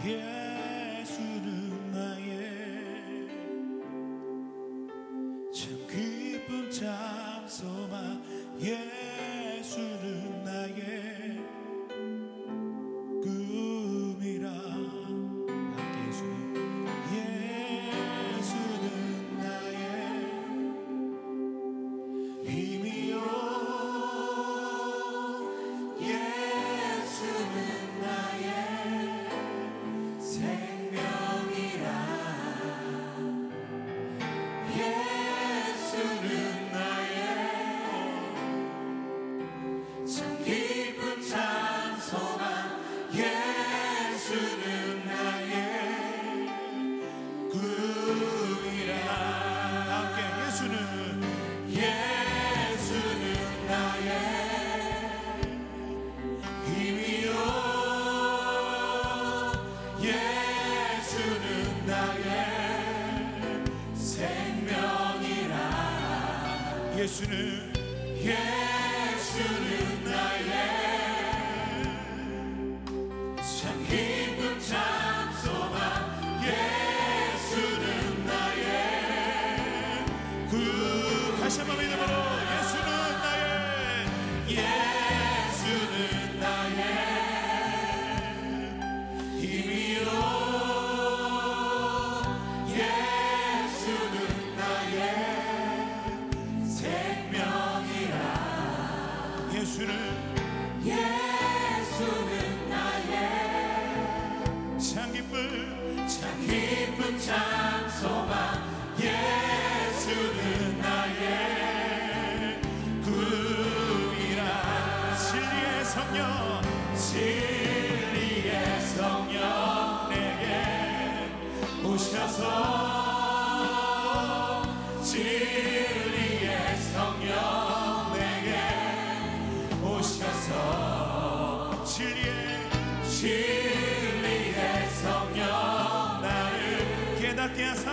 예수는 나의 참 기쁜 장소만 예수는 나의 꿈이라 함께 예수는 나의 힘이요 예수는 나의 생명이라 예수는 나의 참 기쁜 찬송한 예수는 나의 꿈이라 함께 예수는 나의 힘이요 예수는 나의 생명이라 예수는 나의 참 기쁜 찬송한 예수는 나의 다시 한번 믿음으로 예수는 나의 힘이요 예수는 나의 생명이라 예수는 나의 참 기쁜 찬송한 예수는 나의 꿈이라 진리의 성령 내게 오셔서 진리의 성령 내게 오셔서 진리의 성령 나를 깨닫게 하사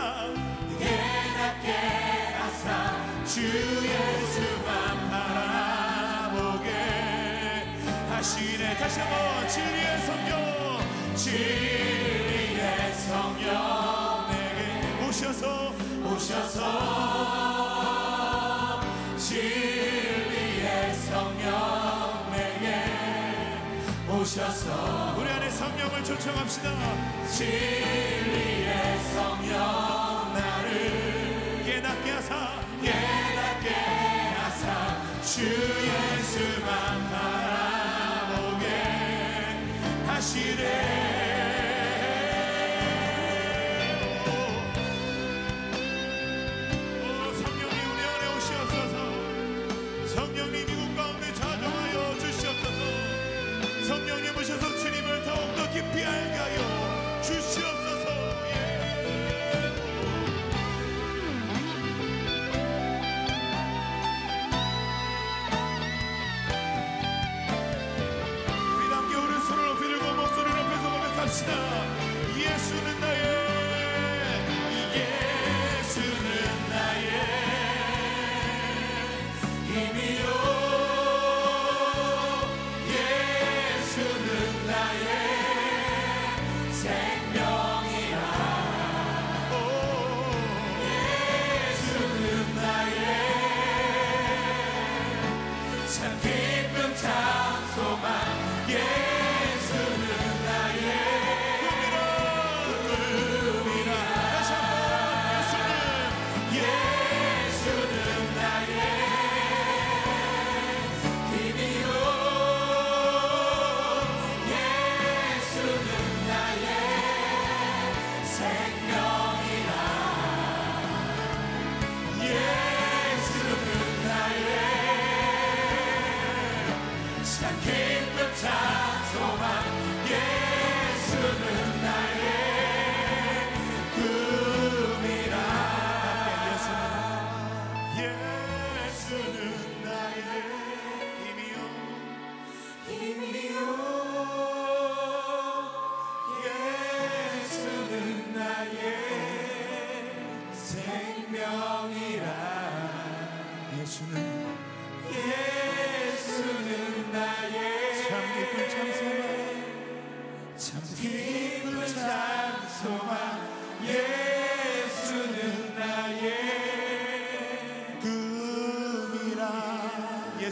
주 예수만 바라보게 하시네. 다시 한번 진리의 성령 내게 오셔서 진리의 성령 내게 오셔서 우리 안에 성령을 초청합시다. 진리의 성령 나를 깨닫게 하사 주 예수만 바라보게 하시네. 성령님 오셔서 주님을 더욱더 깊이 알게 주시옵소서. 우리 함께 오른손을 높이 들고 목소리를 높여서 고백합시다. 예수는 나의 힘이요 예수는 나의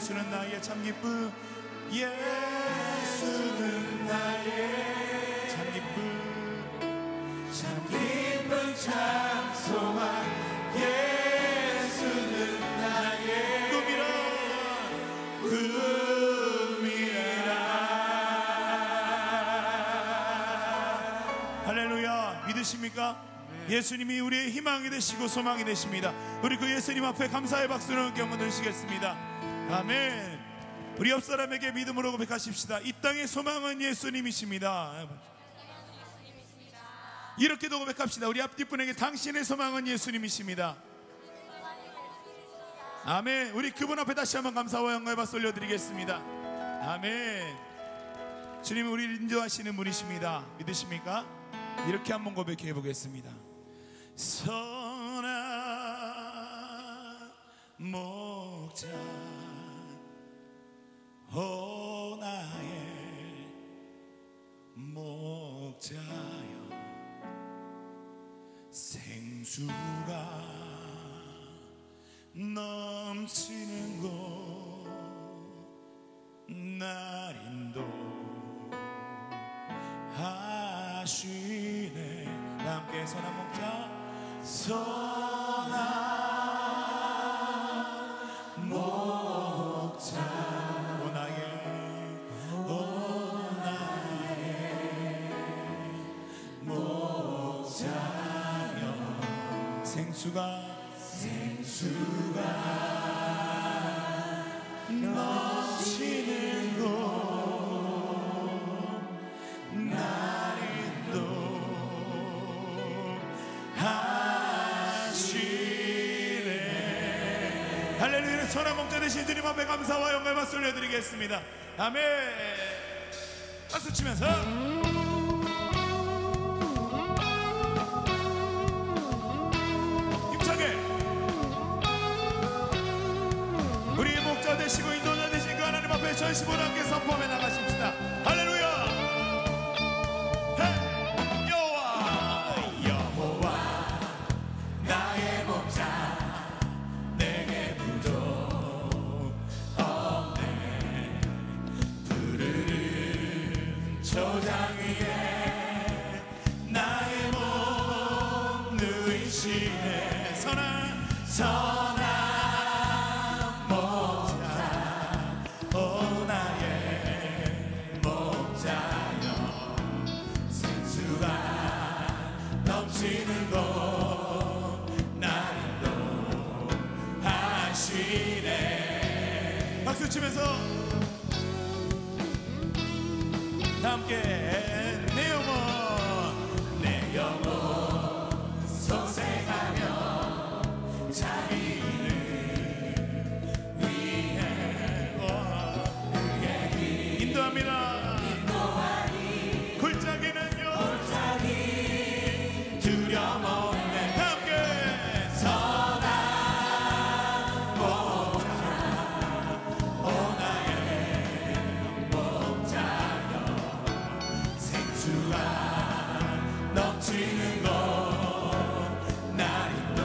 예수는 나의 참 기쁨, 예수는 나의 참 기쁨, 참 기쁨 참 소망, 예수는 나의 꿈이라 꿈이라. 할렐루야. 믿으십니까? 예수님이 우리의 희망이 되시고 소망이 되십니다. 우리 그 예수님 앞에 감사의 박수를 함께 한번 드리시겠습니다. 아멘. 우리 옆 사람에게 믿음으로 고백하십시다. 이 땅의 소망은 예수님이십니다. 이렇게도 고백합시다. 우리 앞뒤 분에게 당신의 소망은 예수님이십니다. 아멘. 우리 그분 앞에 다시 한번 감사와 영광의 박수 올려드리겠습니다. 아멘. 주님은 우리를 인도하시는 분이십니다. 믿으십니까? 이렇게 한번 고백해 보겠습니다. 선한 목자 오 나의 목자여, 생수가 넘치는 곳 날 인도하시네. 함께 선한 목자, 선한 목자 오 나의 목자여, 생수가 넘치는 곳 날 인도하시네. 할렐루야. 선한 목자 되신 주님 앞에 감사와 영광의 박수 올려드리겠습니다. 아멘. 박수 치면서 우리 목자 되시고 인도자 되신 그 하나님 앞에 전심으로 함께 선포하며 나가십시다. 할렐루야. 여호와 나의 목자, 내게 부족 없네. 푸르른 초장 위에 나의 몸 누이시네. 선한 넘치는 곳 날 인도하시네. 박수 치면서 다 함께 내 영혼 소생하며 자기 이름 위해 그의 길 인도합니다. 두려움없네. 함께 선한 목자 오 나의 목자여, 생수가 넘치는 곳 날 인도.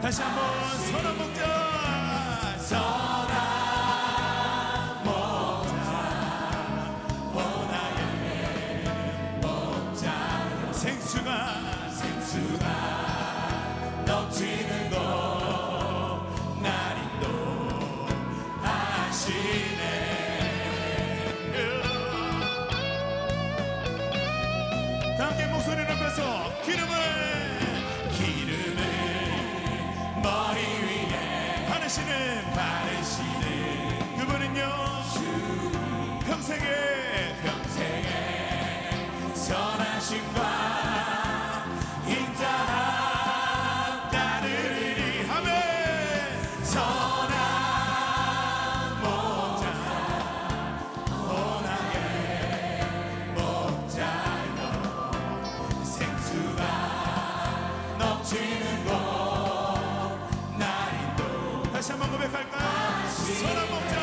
다시 한번 선한 목자, 선한 목자 오 나의 목자여, 생수가 넘치는 곳 날 인도하시네. 다 함께 목소리를 높여서 기름을 머리 위에 바르시는 그분은요 평생에 선하심과 다시 한번 고백할까요? 선한 목자,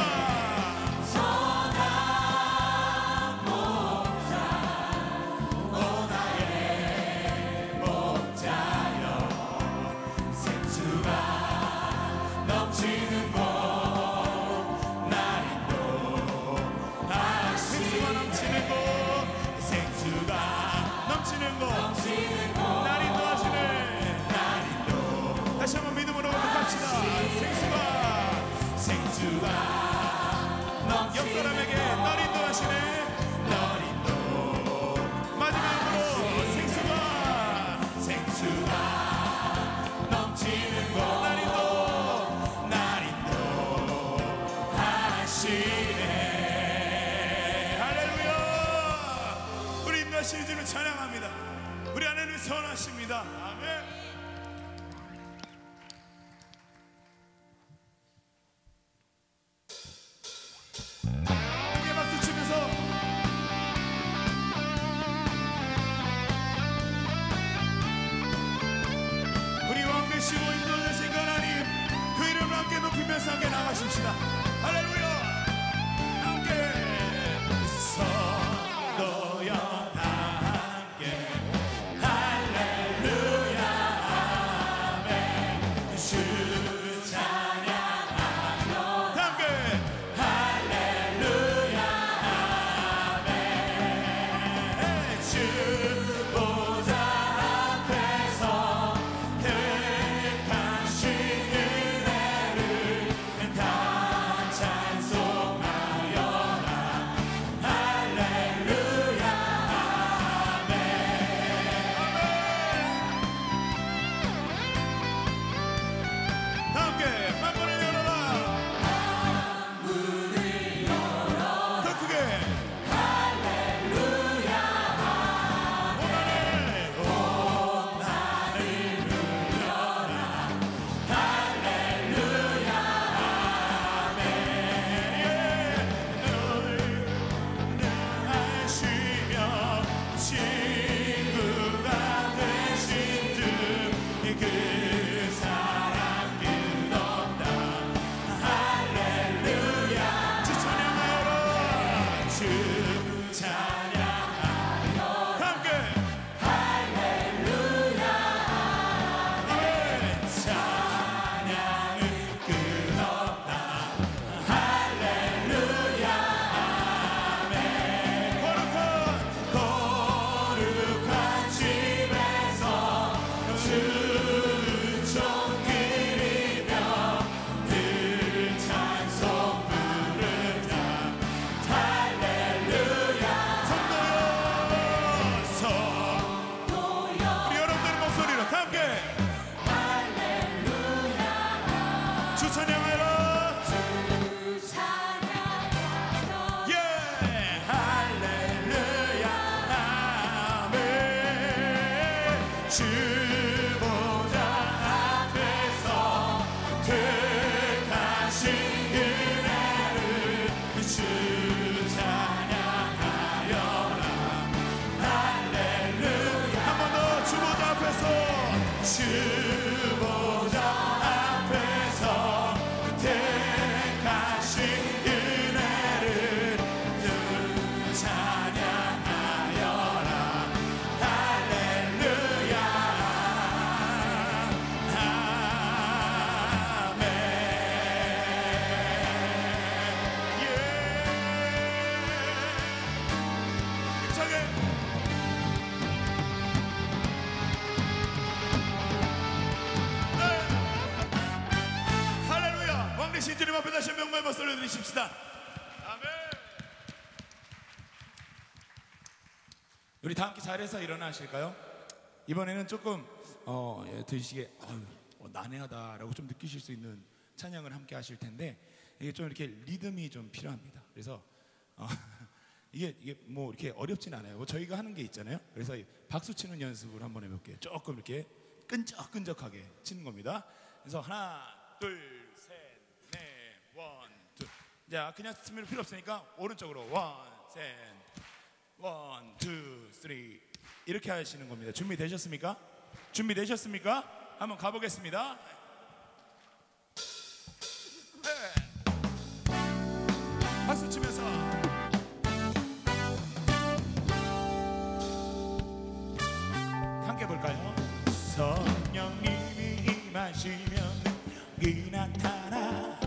선한 목자 오 나의 날 인도하시네. 다시 한번 믿음으로 고백합시다. 생수가 옆 사람에게 널 인도하시네. 널 인도. 마지막으로 생수가 넘치는 곳 날 인도하시네. 할렐루야. 우리 인도하시는 주를 찬양합니다. 우리 하나님을 선하십니다. 아멘. 함께 박수 치면서 우리 왕 되시고 인도되신 하나님 그 이름을 함께 높이면서 함께 나가십시다. 할렐루야. 함께 선도여 다 함께 할렐루야 아멘. 주 찬양하며 함께 할렐루야 아멘. 주 보좌 앞에서 택하신 은혜를 다 찬송하여라. 할렐루야 아멘. 함께 만문을 열어라. 더 크게 할렐루야 고난을 눌려라. 할렐루야 아멘. 늘 하시며 친구가 되신 그 사랑 끝없다. 할렐루야. 주 찬양하여라. 주 찬양하여 함께 할렐루야 아멘. 찬양은 끝없다. 할렐루야 아멘. 거룩한 집에서 주총 그리며 늘 찬송 부르자. 할렐루야. 성도여 우리 여러분들의 목소리로 다 함께 할렐루야 주 찬양하여라. 예 할렐루야 아멘. 주 보좌 앞에서 택하신 은혜를 주 찬양하여라. 할렐루야. 한 번 더 주 보좌 앞에서 주 보좌 앞에서 택하신 은혜를 주 찬양하여라. 할렐루야 아멘. 예. 힘차게 네. 할렐루야. 왕 되신 주님 앞에 다시 한번 명만 박수 올려드리십시다. 아멘. 우리 다 함께 자리에서 일어나실까요? 이번에는 조금 들으시기에 난해하다라고 좀 느끼실 수 있는 찬양을 함께 하실 텐데 이게 좀 이렇게 리듬이 좀 필요합니다. 그래서 이게 뭐 이렇게 어렵진 않아요. 뭐 저희가 하는 게 있잖아요. 그래서 박수 치는 연습을 한번 해볼게요. 조금 이렇게 끈적끈적하게 치는 겁니다. 그래서 하나, 둘, 셋, 넷, 원, 투. 자, 그냥 치면 필요 없으니까 오른쪽으로 원, 셋, 원, 투, 쓰리 이렇게 하시는 겁니다. 준비되셨습니까? 준비되셨습니까? 한번 가보겠습니다. 네. 박수 치면서 함께 볼까요? 성령님이 임하시면 능력이 나타나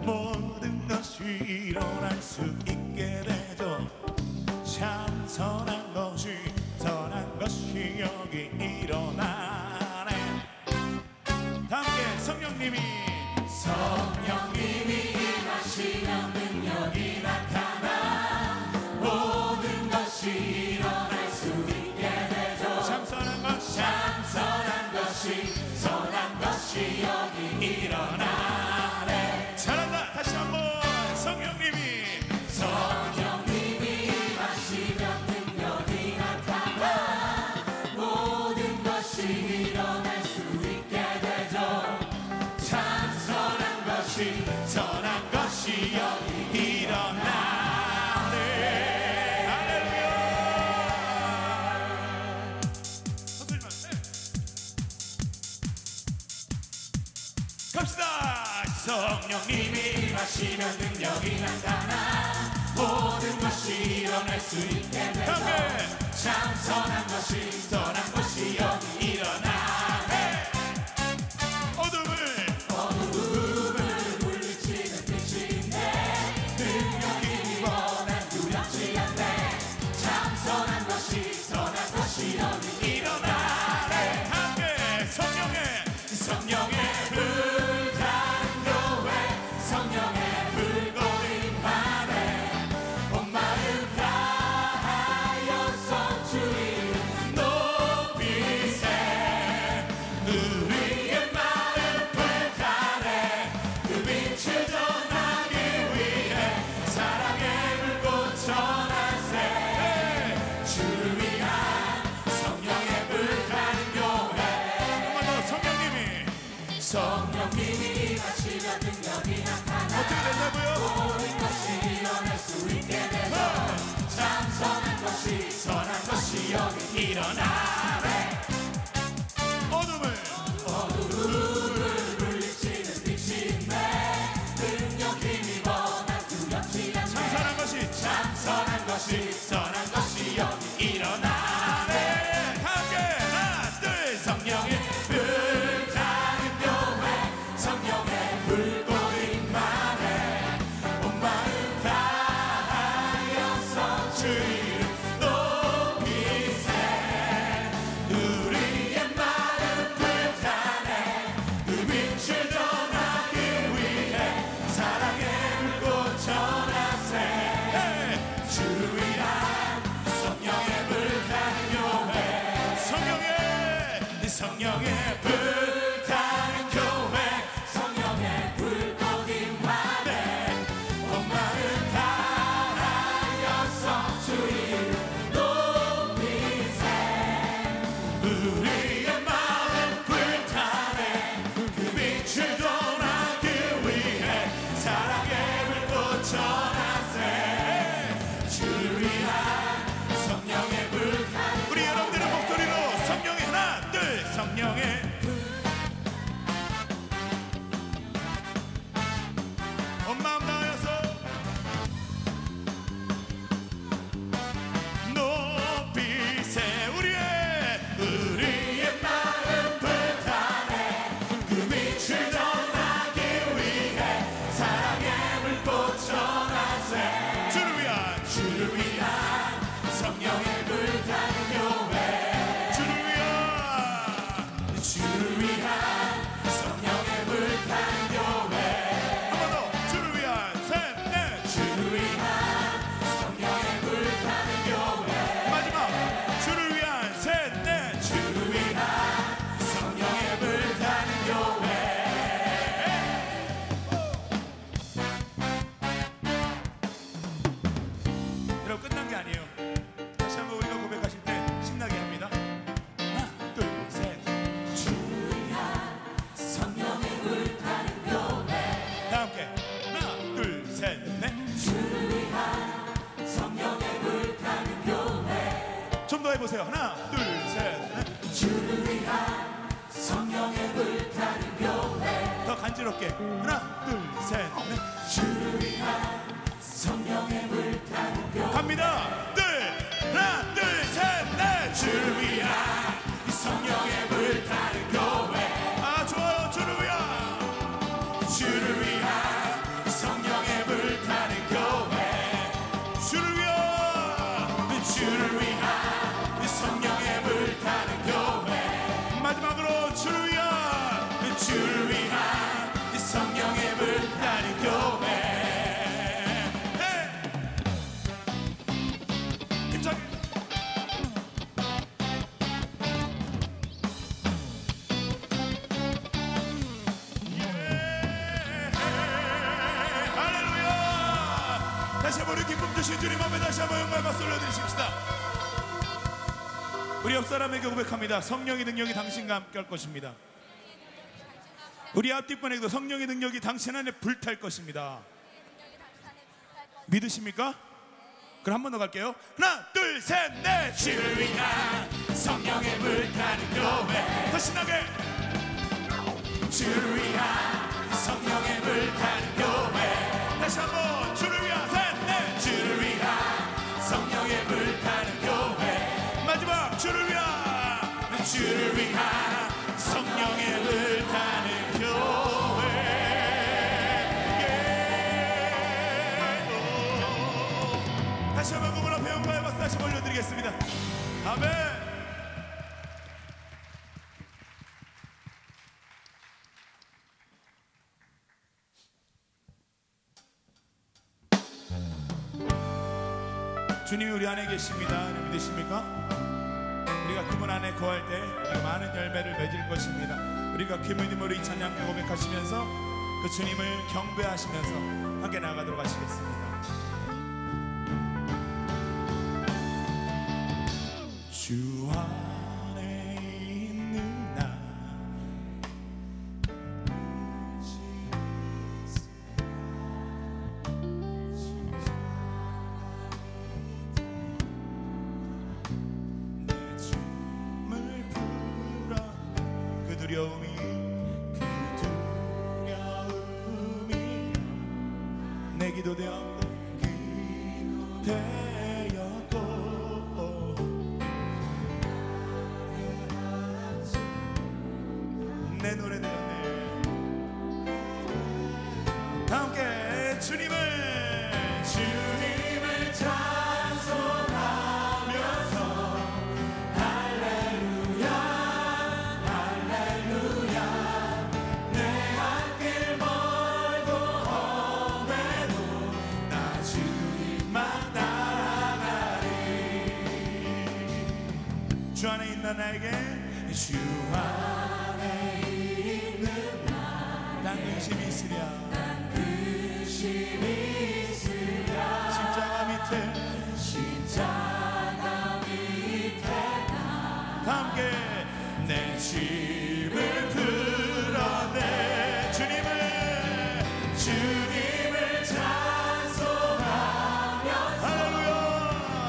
모든 것이 일어날 수 있게 되죠. 참 선한 것이 여기 능력이 일어나네. 다함께 성령님이 임하시면 능력이 나타나 모든 것이 일어날 수 있게 되죠. 참선한 것이 선한 것이 여기 일어나네. 잘한다. 다시 한번 성령님이 임하시면 능력이 나타나 모든 것이 일어날 수 있게 되죠. 참선한 것이 선한 것이 여기 일어나네. 할렐루야. 갑시다. 성령님이 임하시면 능력이 나타나 모든 것이 일어날 수 있게 되죠. 참 선한 것이 여기 일어나네. 어둠을 물리치는 빛인데 능력이 뻔한 두렵지 않네. 참 선한 것이 여기 일어나네. 함께 성령의 불타는 교회 성령의 불거림만에 온 마음 다하여서 주의 높이세. 우리의 마음 불타네. 그 빛을 전하기 위해 사랑의 불꽃 전하세. 주를 위한 성령의 불타는 교회. 한번 더 성령님이 임하시면 능력이 나타나 어떻게 된다고요? 모든 것이 일어날 수 있게 되죠. 참 선한 것이 여기 일어나네. 어둠을 물리치는 빛인데 능력 힘이 뻔한 두렵지 않네. 참 선한 것이 여기 일어나네. 함께 하나 둘 성령의 불타는 교회 성령의 불꽃만에 온 마음 다하여서 주의 높이세. 우리의 마음 불타네. 그 빛을 전하기 위해 사랑의 불꽃 전하세. 주를 위한 성령의 불타는 교회 성령의 불타는 교회 성령의 불꽃임만에 온 마음 다하여서 주의 높이세. 우리의 마음 불타네. 그 빛을 전하기 위해 사랑의 불꽃 전하세. 주를 위한 성령의 불타는 우리 여러분들의 목소리로 성령의 하나 둘 성령의 온 마음 다하여서 높이세. 우리의 마음 불타네. 그 빛을 전하기 위해 사랑의 불꽃 전하세. 주를 위한 성령의 불타는 교회 주를 위한 성령의 불타는 교회. 한 번 더 주를 위한 셋넷 주를 위한 성령의 불타는 교회. 마지막 주를 위한 셋넷 주를 위한 성령의 불타는 교회. 여러분 끝난 게 아니에요. 다시 한번 우리가 고백하실 때 신나게 합니다. 하나 둘 셋. 주를 위한 성령의 불타는 교회. 다 함께 하나 둘 셋 넷. 주를 위한 성령의 불타는 교회. 좀 더 해보세요. 하나 둘 셋 넷. 주를 위한 성령의 불타는 교회. 더 간지럽게 하나 둘 셋 넷. 주를 위한 성령의 불타는 교회. 갑니다. 하나 둘 셋 넷. 주를 위한 성령의 불타는 교회. 아 좋아요. 주를 위한 성령의 불타는 교회. 주를 위한 성령의 불타는 교회. 우리 기쁨 주신 주님 앞에 다시 한번 영광의 박수 올려드리십시다. 우리 옆 사람에게 고백합니다. 성령의 능력이 당신과 함께 할 것입니다. 우리 앞뒷분에게도 성령의 능력이 당신 안에 불탈 것입니다. 믿으십니까? 그럼 한 번 더 갈게요. 하나 둘 셋 넷. 주를 위한 성령의 불타는 교회. 더 신나게. 주를 위한 성령의 불타는 교회. 다시 한번 주를 위한 셋 넷. 주를 위한 성령의 불타는 교회. 마지막 주를 위한 성령의 불타는 교회. 다시 한번 그분 앞에 영광의 박수 다시 올려드리겠습니다. 아멘. 주님이 우리 안에 계십니다. 믿으십니까? 우리가 그분 안에 거할 때 우리가 많은 열매를 맺을 것입니다. 우리가 그 믿음으로 이 찬양을 고백하시면서 그 주님을 경배하시면서 함께 나아가도록 하시겠습니다. 주 안에 있는 나 내 기도 되었고 내 노래 되었네. 다 함께 주님을 찬송하면서 할렐루야 할렐루야. 내 앞길 멀고 험해도 나 주님만 따라가리. 주 안에 있는 나에게 주 안에 있는 난 근심이 있으랴 십자가 밑에 다 함께 내 짐을 풀어내 주님을 찬송하며 할렐루야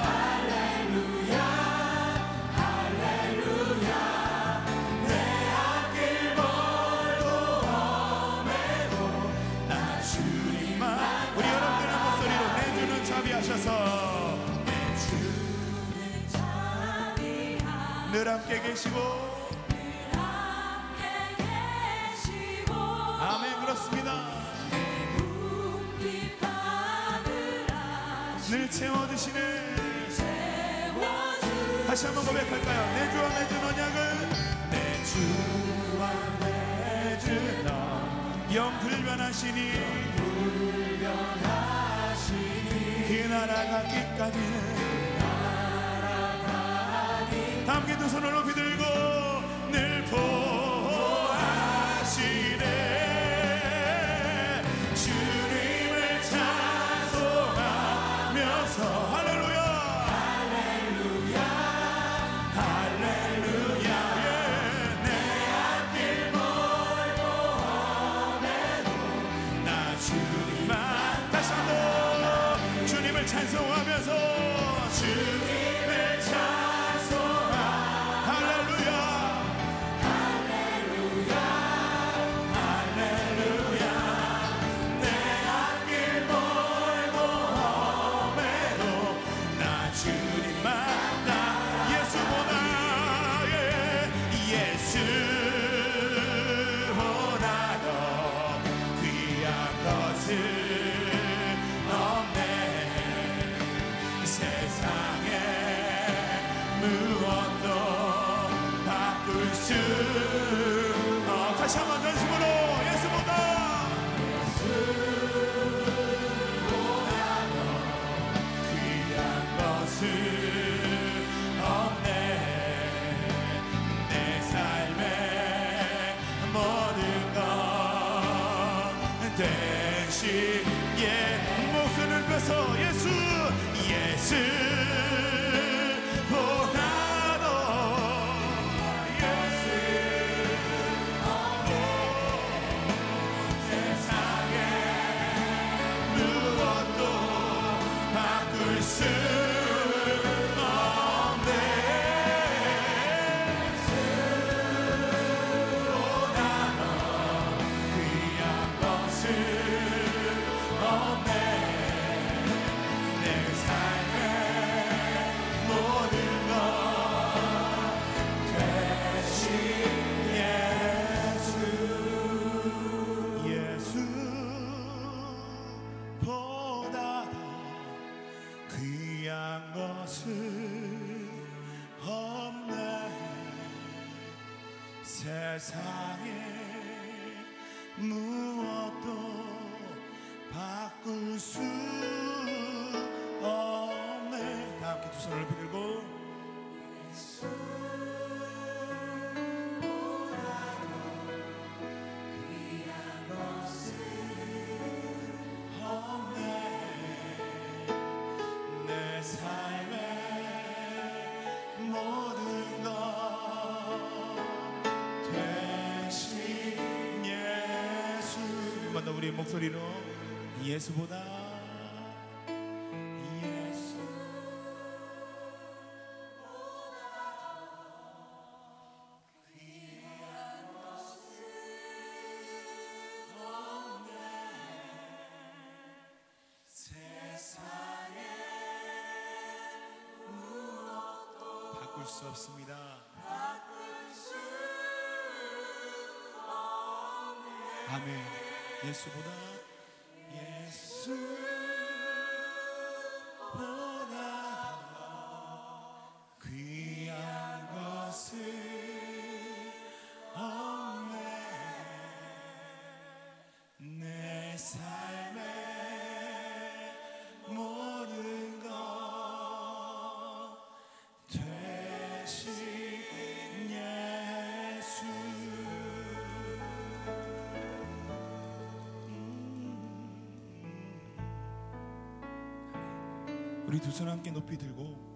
할렐루야 할렐루야. 내 앞길 멀고 험해도 나 주님만. 우리 여러분들의 목소리로 내 주는 자비하셔서 늘 함께 계시고 아멘. 그렇습니다. 늘 채워주시네. 다시 한번 고백할까요? 내 주와 내 주 언약은 내 주와 내 주 너 영불변하시니 그 나라 가기까지는. 다 함께 두 손을 높이 들고 늘 보호하시네. 주님을 찬송하면서 할렐루야 할렐루야 할렐루야. 내 앞길 멀고 험해도 나 주님만. 다시 한번 주님을 찬송하면서 주님을 다시 한번 전심으로 예수보다 귀한 것은 없네. 내 삶의 모든 것 대신 목숨을 일어서 예수보다도 세상에 무엇도 바꿀 수 없네. 예수보다도 귀한 것은 없네. 내 삶의 모든 것 되신 예수보다 귀한 것은 없네. 세상에 무엇도 바꿀 수 없네. 다 함께 두 손을 들고 없네. 내 삶의 모든 것 대신 예수. 한번 더 우리의 목소리로 예수보다 바꿀 수 없습니다. 아멘. 예수보다 귀한 것은 없네. 내 삶의 모든 것 되신 예수. 우리 두 손 함께 높이 들고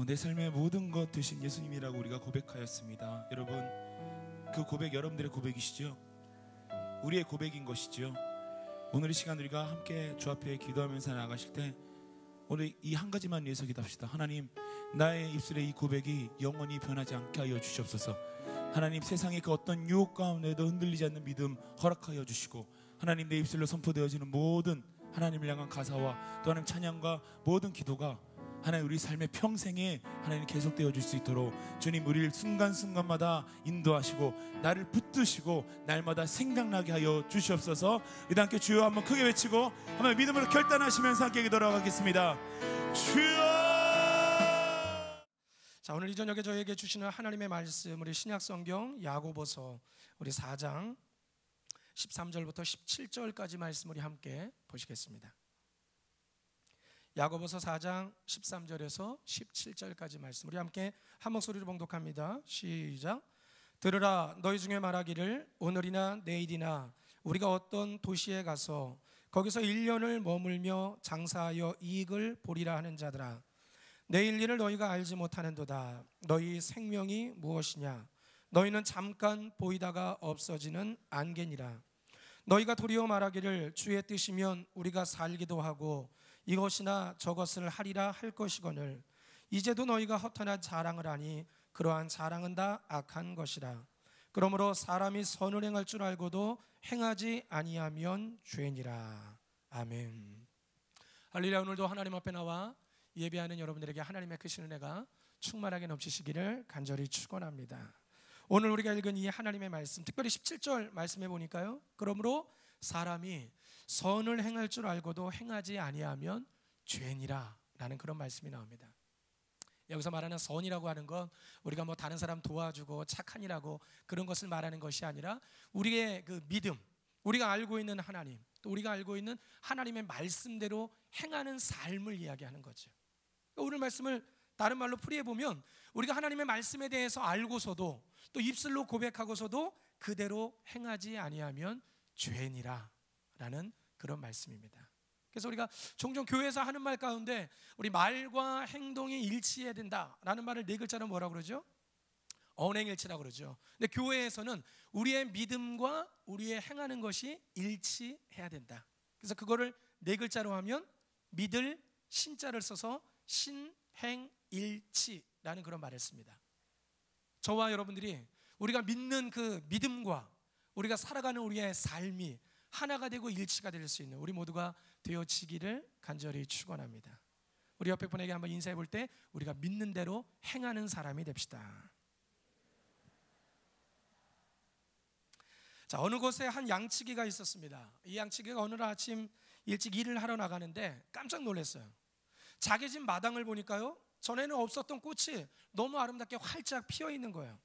내 삶의 모든 것 되신 예수님이라고 우리가 고백하였습니다. 여러분, 그 고백 여러분들의 고백이시죠? 우리의 고백인 것이죠. 오늘 이 시간 우리가 함께 주 앞에 기도하면서 나가실 때 오늘 이 한 가지만 위해서 기도합시다. 하나님, 나의 입술의 이 고백이 영원히 변하지 않게 하여 주시옵소서. 하나님, 세상의 그 어떤 유혹 가운데도 흔들리지 않는 믿음 허락하여 주시고, 하나님, 내 입술로 선포되어지는 모든 하나님을 향한 가사와 또 하나님 찬양과 모든 기도가 하나님 우리 삶의 평생에 하나님 계속되어 줄 수 있도록 주님 우리를 순간순간마다 인도하시고 나를 붙드시고 날마다 생각나게 하여 주시옵소서. 우리 함께 주여 한번 크게 외치고 한번 믿음으로 결단하시면서 함께 기도하겠습니다. 주여. 자, 오늘 이 저녁에 저에게 주시는 하나님의 말씀, 우리 신약성경 야고보서 우리 4장 13절부터 17절까지 말씀 우리 함께 보시겠습니다. 야고보서 4장 13절에서 17절까지 말씀 우리 함께 한 목소리로 봉독합니다. 시작. 들으라, 너희 중에 말하기를 오늘이나 내일이나 우리가 어떤 도시에 가서 거기서 1년을 머물며 장사하여 이익을 보리라 하는 자들아, 내일 일을 너희가 알지 못하는도다. 너희 생명이 무엇이냐? 너희는 잠깐 보이다가 없어지는 안개니라. 너희가 도리어 말하기를 주의 뜻이면 우리가 살기도 하고 이것이나 저것을 하리라 할 것이거늘 이제도 너희가 허탄한 자랑을 하니 그러한 자랑은 다 악한 것이라. 그러므로 사람이 선을 행할 줄 알고도 행하지 아니하면 죄니라. 아멘. 할렐루야. 오늘도 하나님 앞에 나와 예배하는 여러분들에게 하나님의 크신 은혜가 충만하게 넘치시기를 간절히 축원합니다. 오늘 우리가 읽은 이 하나님의 말씀, 특별히 17절 말씀해 보니까요, 그러므로 사람이 선을 행할 줄 알고도 행하지 아니하면 죄니라 라는 그런 말씀이 나옵니다. 여기서 말하는 선이라고 하는 건 우리가 뭐 다른 사람 도와주고 착한이라고 그런 것을 말하는 것이 아니라 우리의 그 믿음, 우리가 알고 있는 하나님, 또 우리가 알고 있는 하나님의 말씀대로 행하는 삶을 이야기하는 거죠. 오늘 말씀을 다른 말로 풀이해 보면 우리가 하나님의 말씀에 대해서 알고서도 또 입술로 고백하고서도 그대로 행하지 아니하면 죄니라 라는 그런 말씀입니다. 그래서 우리가 종종 교회에서 하는 말 가운데 우리 말과 행동이 일치해야 된다라는 말을 네 글자로 뭐라고 그러죠? 언행일치라고 그러죠. 근데 교회에서는 우리의 믿음과 우리의 행하는 것이 일치해야 된다. 그래서 그거를 네 글자로 하면 믿을 신자를 써서 신행일치라는 그런 말을 씁니다. 저와 여러분들이 우리가 믿는 그 믿음과 우리가 살아가는 우리의 삶이 하나가 되고 일치가 될 수 있는 우리 모두가 되어지기를 간절히 축원합니다. 우리 옆에 분에게 한번 인사해 볼 때 우리가 믿는 대로 행하는 사람이 됩시다. 자, 어느 곳에 한 양치기가 있었습니다. 이 양치기가 어느 날 아침 일찍 일을 하러 나가는데 깜짝 놀랐어요. 자기 집 마당을 보니까요, 전에는 없었던 꽃이 너무 아름답게 활짝 피어 있는 거예요.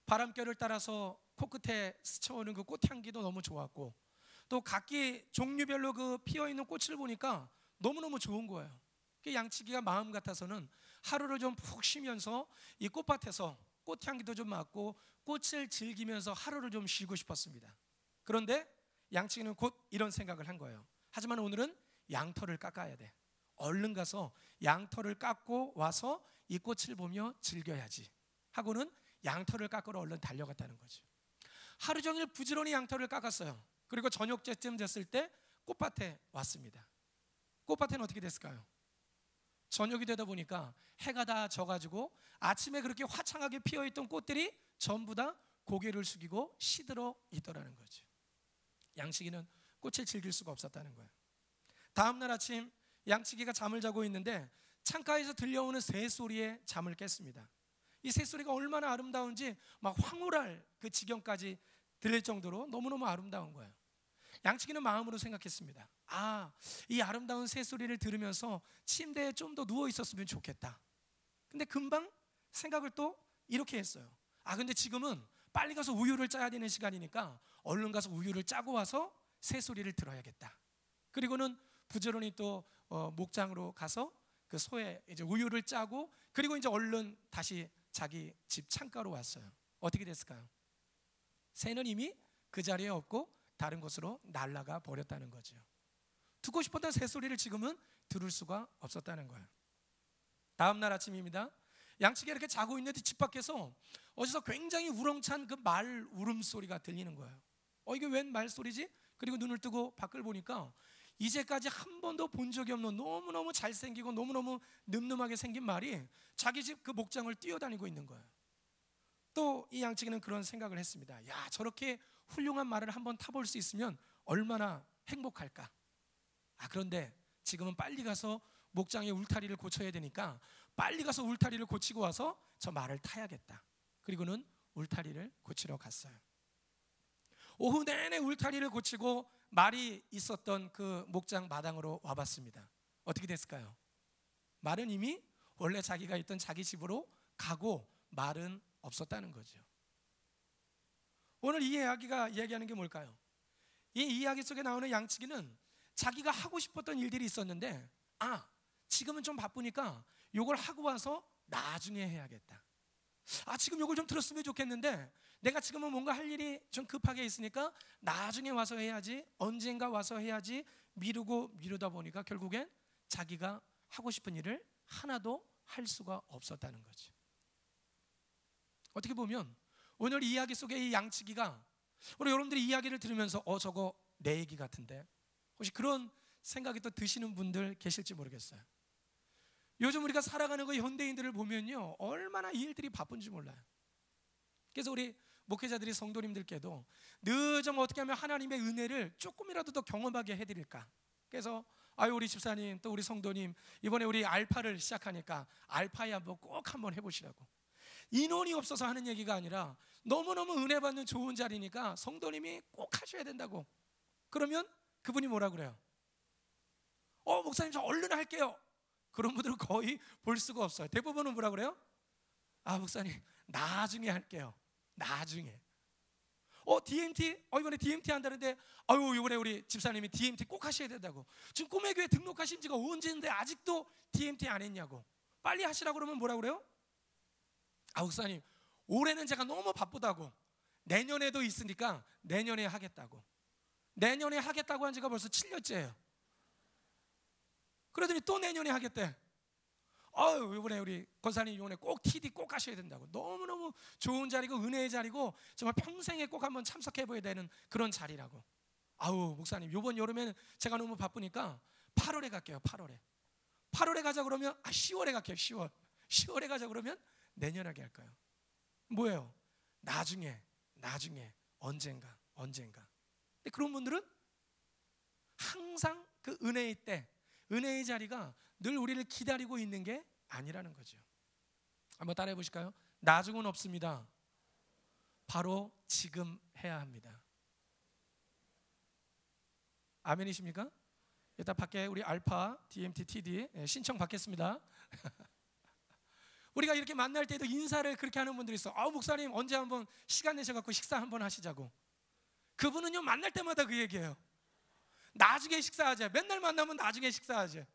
바람결을 따라서 코끝에 스쳐오는 그 꽃향기도 너무 좋았고, 또 각기 종류별로 그 피어 있는 꽃을 보니까 너무너무 좋은 거예요. 그 양치기가 마음 같아서는 하루를 좀 푹 쉬면서 이 꽃밭에서 꽃향기도 좀 맡고 꽃을 즐기면서 하루를 좀 쉬고 싶었습니다. 그런데 양치기는 곧 이런 생각을 한 거예요. 하지만 오늘은 양털을 깎아야 돼. 얼른 가서 양털을 깎고 와서 이 꽃을 보며 즐겨야지 하고는 양털을 깎으러 얼른 달려갔다는 거죠. 하루 종일 부지런히 양털을 깎았어요. 그리고 저녁쯤 됐을 때 꽃밭에 왔습니다. 꽃밭에는 어떻게 됐을까요? 저녁이 되다 보니까 해가 다 져가지고 아침에 그렇게 화창하게 피어있던 꽃들이 전부 다 고개를 숙이고 시들어 있더라는 거죠. 양치기는 꽃을 즐길 수가 없었다는 거예요. 다음날 아침 양치기가 잠을 자고 있는데 창가에서 들려오는 새소리에 잠을 깼습니다. 이 새소리가 얼마나 아름다운지 막 황홀할 그 지경까지 들릴 정도로 너무너무 아름다운 거예요. 양치기는 마음으로 생각했습니다. 아, 이 아름다운 새소리를 들으면서 침대에 좀 더 누워 있었으면 좋겠다. 근데 금방 생각을 또 이렇게 했어요. 아, 근데 지금은 빨리 가서 우유를 짜야 되는 시간이니까 얼른 가서 우유를 짜고 와서 새소리를 들어야겠다. 그리고는 부지런히 또 목장으로 가서 그 소에 이제 우유를 짜고, 그리고 이제 얼른 다시 자기 집 창가로 왔어요. 어떻게 됐을까요? 새는 이미 그 자리에 없고 다른 곳으로 날아가 버렸다는 거죠. 듣고 싶었던 새소리를 지금은 들을 수가 없었다는 거예요. 다음 날 아침입니다. 양치기가 이렇게 자고 있는데 집 밖에서 어디서 굉장히 우렁찬 그 말 울음소리가 들리는 거예요. 이게 웬 말소리지? 그리고 눈을 뜨고 밖을 보니까 이제까지 한 번도 본 적이 없는 너무너무 잘생기고 너무너무 늠름하게 생긴 말이 자기 집 그 목장을 뛰어다니고 있는 거예요. 또 이 양치기는 그런 생각을 했습니다. 야, 저렇게 훌륭한 말을 한번 타볼 수 있으면 얼마나 행복할까. 아, 그런데 지금은 빨리 가서 목장의 울타리를 고쳐야 되니까 빨리 가서 울타리를 고치고 와서 저 말을 타야겠다. 그리고는 울타리를 고치러 갔어요. 오후 내내 울타리를 고치고 말이 있었던 그 목장 마당으로 와봤습니다. 어떻게 됐을까요? 말은 이미 원래 자기가 있던 자기 집으로 가고 말은 없었다는 거죠. 오늘 이 이야기가 이야기하는 게 뭘까요? 이 이야기 속에 나오는 양치기는 자기가 하고 싶었던 일들이 있었는데, 아, 지금은 좀 바쁘니까 요걸 하고 와서 나중에 해야겠다. 아, 지금 요걸 좀 들었으면 좋겠는데 내가 지금은 뭔가 할 일이 좀 급하게 있으니까 나중에 와서 해야지, 언젠가 와서 해야지 미루고 미루다 보니까 결국엔 자기가 하고 싶은 일을 하나도 할 수가 없었다는 거죠. 어떻게 보면 오늘 이야기 속의 이 양치기가 우리 여러분들이 이야기를 들으면서 저거 내 얘기 같은데, 혹시 그런 생각이 또 드시는 분들 계실지 모르겠어요. 요즘 우리가 살아가는 그 현대인들을 보면요, 얼마나 이 일들이 바쁜지 몰라요. 그래서 우리 목회자들이 성도님들께도 늘 좀 어떻게 하면 하나님의 은혜를 조금이라도 더 경험하게 해드릴까. 그래서 우리 집사님 또 우리 성도님 이번에 우리 알파를 시작하니까 알파에 꼭 한번 해보시라고. 인원이 없어서 하는 얘기가 아니라 너무너무 은혜 받는 좋은 자리니까 성도님이 꼭 하셔야 된다고. 그러면 그분이 뭐라 그래요? 목사님 저 얼른 할게요. 그런 분들은 거의 볼 수가 없어요. 대부분은 뭐라 그래요? 목사님 나중에 할게요. 나중에. DMT? 이번에 DMT 한다는데 이번에 우리 집사님이 DMT 꼭 하셔야 된다고. 지금 꿈의 교회 등록하신 지가 언제인데 아직도 DMT 안 했냐고. 빨리 하시라고 그러면 뭐라 그래요? 목사님 올해는 제가 너무 바쁘다고, 내년에도 있으니까 내년에 하겠다고. 내년에 하겠다고 한 지가 벌써 7년째예요. 그러더니 또 내년에 하겠대. 이번에 우리 권사님 이번에 꼭 TD 꼭 가셔야 된다고. 너무너무 좋은 자리고 은혜의 자리고 정말 평생에 꼭 한번 참석해봐야 되는 그런 자리라고. 목사님 이번 여름에는 제가 너무 바쁘니까 8월에 갈게요. 8월에 가자 그러면 10월에 갈게요. 10월에 가자 그러면 내년 하게 할까요? 뭐예요? 나중에 언젠가. 근데 그런 분들은 항상 그 은혜의 때, 은혜의 자리가 늘 우리를 기다리고 있는 게 아니라는 거죠. 한번 따라해 보실까요? 나중은 없습니다. 바로 지금 해야 합니다. 아멘이십니까? 일단 밖에 우리 알파, DMT, TD 신청 받겠습니다. 우리가 이렇게 만날 때도 인사를 그렇게 하는 분들이 있어. 목사님 언제 한번 시간 내셔갖고 식사 한번 하시자고. 그분은요 만날 때마다 그 얘기해요. 나중에 식사하자. 맨날 만나면 나중에 식사하자.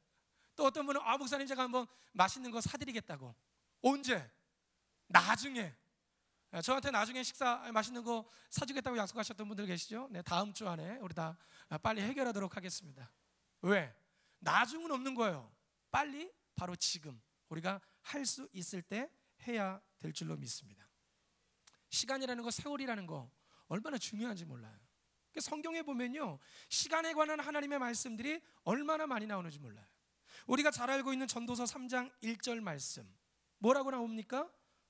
또 어떤 분은 목사님 제가 한번 맛있는 거 사드리겠다고. 언제? 나중에. 저한테 나중에 식사 맛있는 거 사주겠다고 약속하셨던 분들 계시죠? 네, 다음 주 안에 우리 다 빨리 해결하도록 하겠습니다. 왜? 나중은 없는 거예요. 빨리 바로 지금 우리가 할 수 있을 때 해야 될 줄로 믿습니다. 시간이라는 거, 세월이라는 거 얼마나 중요한지 몰라요. 성경에 보면요 시간에 관한 하나님의 말씀들이 얼마나 많이 나오는지 몰라요. 우리가 잘 알고 있는 전도서 3장 1절 말씀 뭐라고 나옵니까?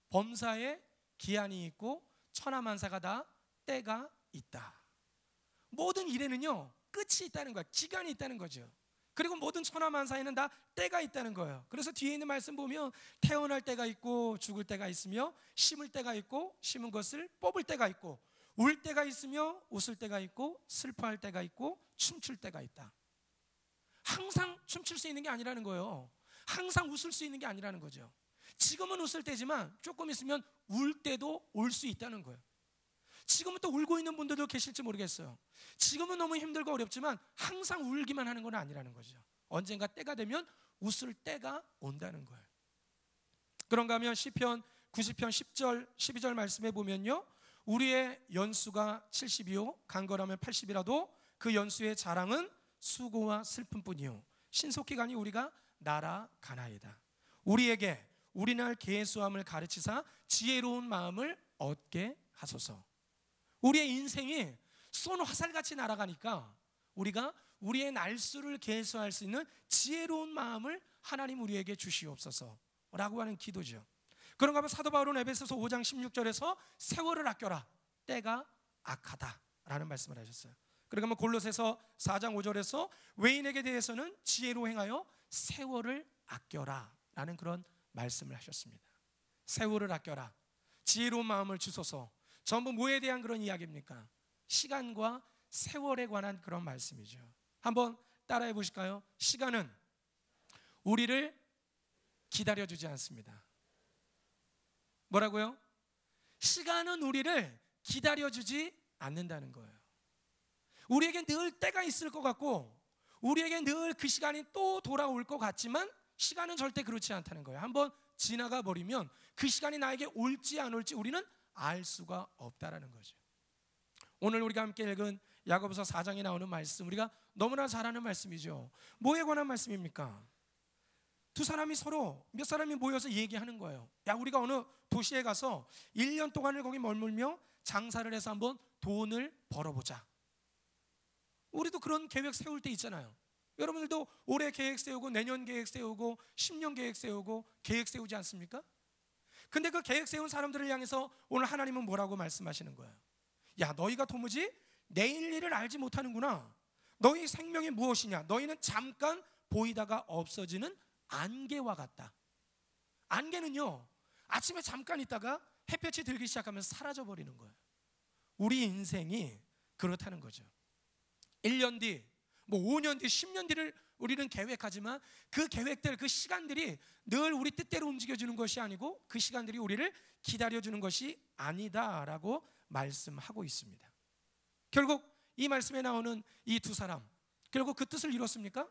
범사에 기한이 있고 천하만사가 다 때가 있다. 모든 일에는요 끝이 있다는 거야. 기간이 있다는 거죠. 그리고 모든 천하만사에는 다 때가 있다는 거예요. 그래서 뒤에 있는 말씀 보면 태어날 때가 있고 죽을 때가 있으며 심을 때가 있고 심은 것을 뽑을 때가 있고 울 때가 있으며 웃을 때가 있고 슬퍼할 때가 있고 춤출 때가 있다. 항상 춤출 수 있는 게 아니라는 거예요. 항상 웃을 수 있는 게 아니라는 거죠. 지금은 웃을 때지만 조금 있으면 울 때도 올 수 있다는 거예요. 지금은 또 울고 있는 분들도 계실지 모르겠어요. 지금은 너무 힘들고 어렵지만 항상 울기만 하는 건 아니라는 거죠. 언젠가 때가 되면 웃을 때가 온다는 거예요. 그런가 하면 시편 90편 10절 12절 말씀에 보면요 우리의 연수가 70이요 간거라면 80이라도 그 연수의 자랑은 수고와 슬픔뿐이요 신속히 가니 우리가 날아가나이다. 우리에게 우리날 계수함을 가르치사 지혜로운 마음을 얻게 하소서. 우리의 인생이 쏜 화살같이 날아가니까 우리가 우리의 날수를 계수할 수 있는 지혜로운 마음을 하나님 우리에게 주시옵소서 라고 하는 기도죠. 그런가 하면 사도 바울은 에베소서 5장 16절에서 세월을 아껴라 때가 악하다 라는 말씀을 하셨어요. 그러니까 뭐 골로새서 4장 5절에서 외인에게 대해서는 지혜로 행하여 세월을 아껴라 라는 그런 말씀을 하셨습니다. 세월을 아껴라, 지혜로운 마음을 주소서. 전부 뭐에 대한 그런 이야기입니까? 시간과 세월에 관한 그런 말씀이죠. 한번 따라해 보실까요? 시간은 우리를 기다려주지 않습니다. 뭐라고요? 시간은 우리를 기다려주지 않는다는 거예요. 우리에게 늘 때가 있을 것 같고 우리에게 늘 그 시간이 또 돌아올 것 같지만 시간은 절대 그렇지 않다는 거예요. 한번 지나가 버리면 그 시간이 나에게 올지 안 올지 우리는 알 수가 없다라는 거죠. 오늘 우리가 함께 읽은 야고보서 4장에 나오는 말씀 우리가 너무나 잘 아는 말씀이죠. 뭐에 관한 말씀입니까? 두 사람이 서로 몇 사람이 모여서 얘기하는 거예요. 야 우리가 어느 도시에 가서 1년 동안을 거기 머물며 장사를 해서 한번 돈을 벌어보자. 우리도 그런 계획 세울 때 있잖아요. 여러분들도 올해 계획 세우고 내년 계획 세우고 10년 계획 세우고 계획 세우지 않습니까? 근데 그 계획 세운 사람들을 향해서 오늘 하나님은 뭐라고 말씀하시는 거예요? 야 너희가 도무지 내일 일을 알지 못하는구나. 너희 생명이 무엇이냐? 너희는 잠깐 보이다가 없어지는 안개와 같다. 안개는요 아침에 잠깐 있다가 햇볕이 들기 시작하면 사라져버리는 거예요. 우리 인생이 그렇다는 거죠. 1년 뒤, 뭐 5년 뒤, 10년 뒤를 우리는 계획하지만 그 계획들, 그 시간들이 늘 우리 뜻대로 움직여주는 것이 아니고 그 시간들이 우리를 기다려주는 것이 아니다라고 말씀하고 있습니다. 결국 이 말씀에 나오는 이 두 사람 결국 그 뜻을 이뤘습니까?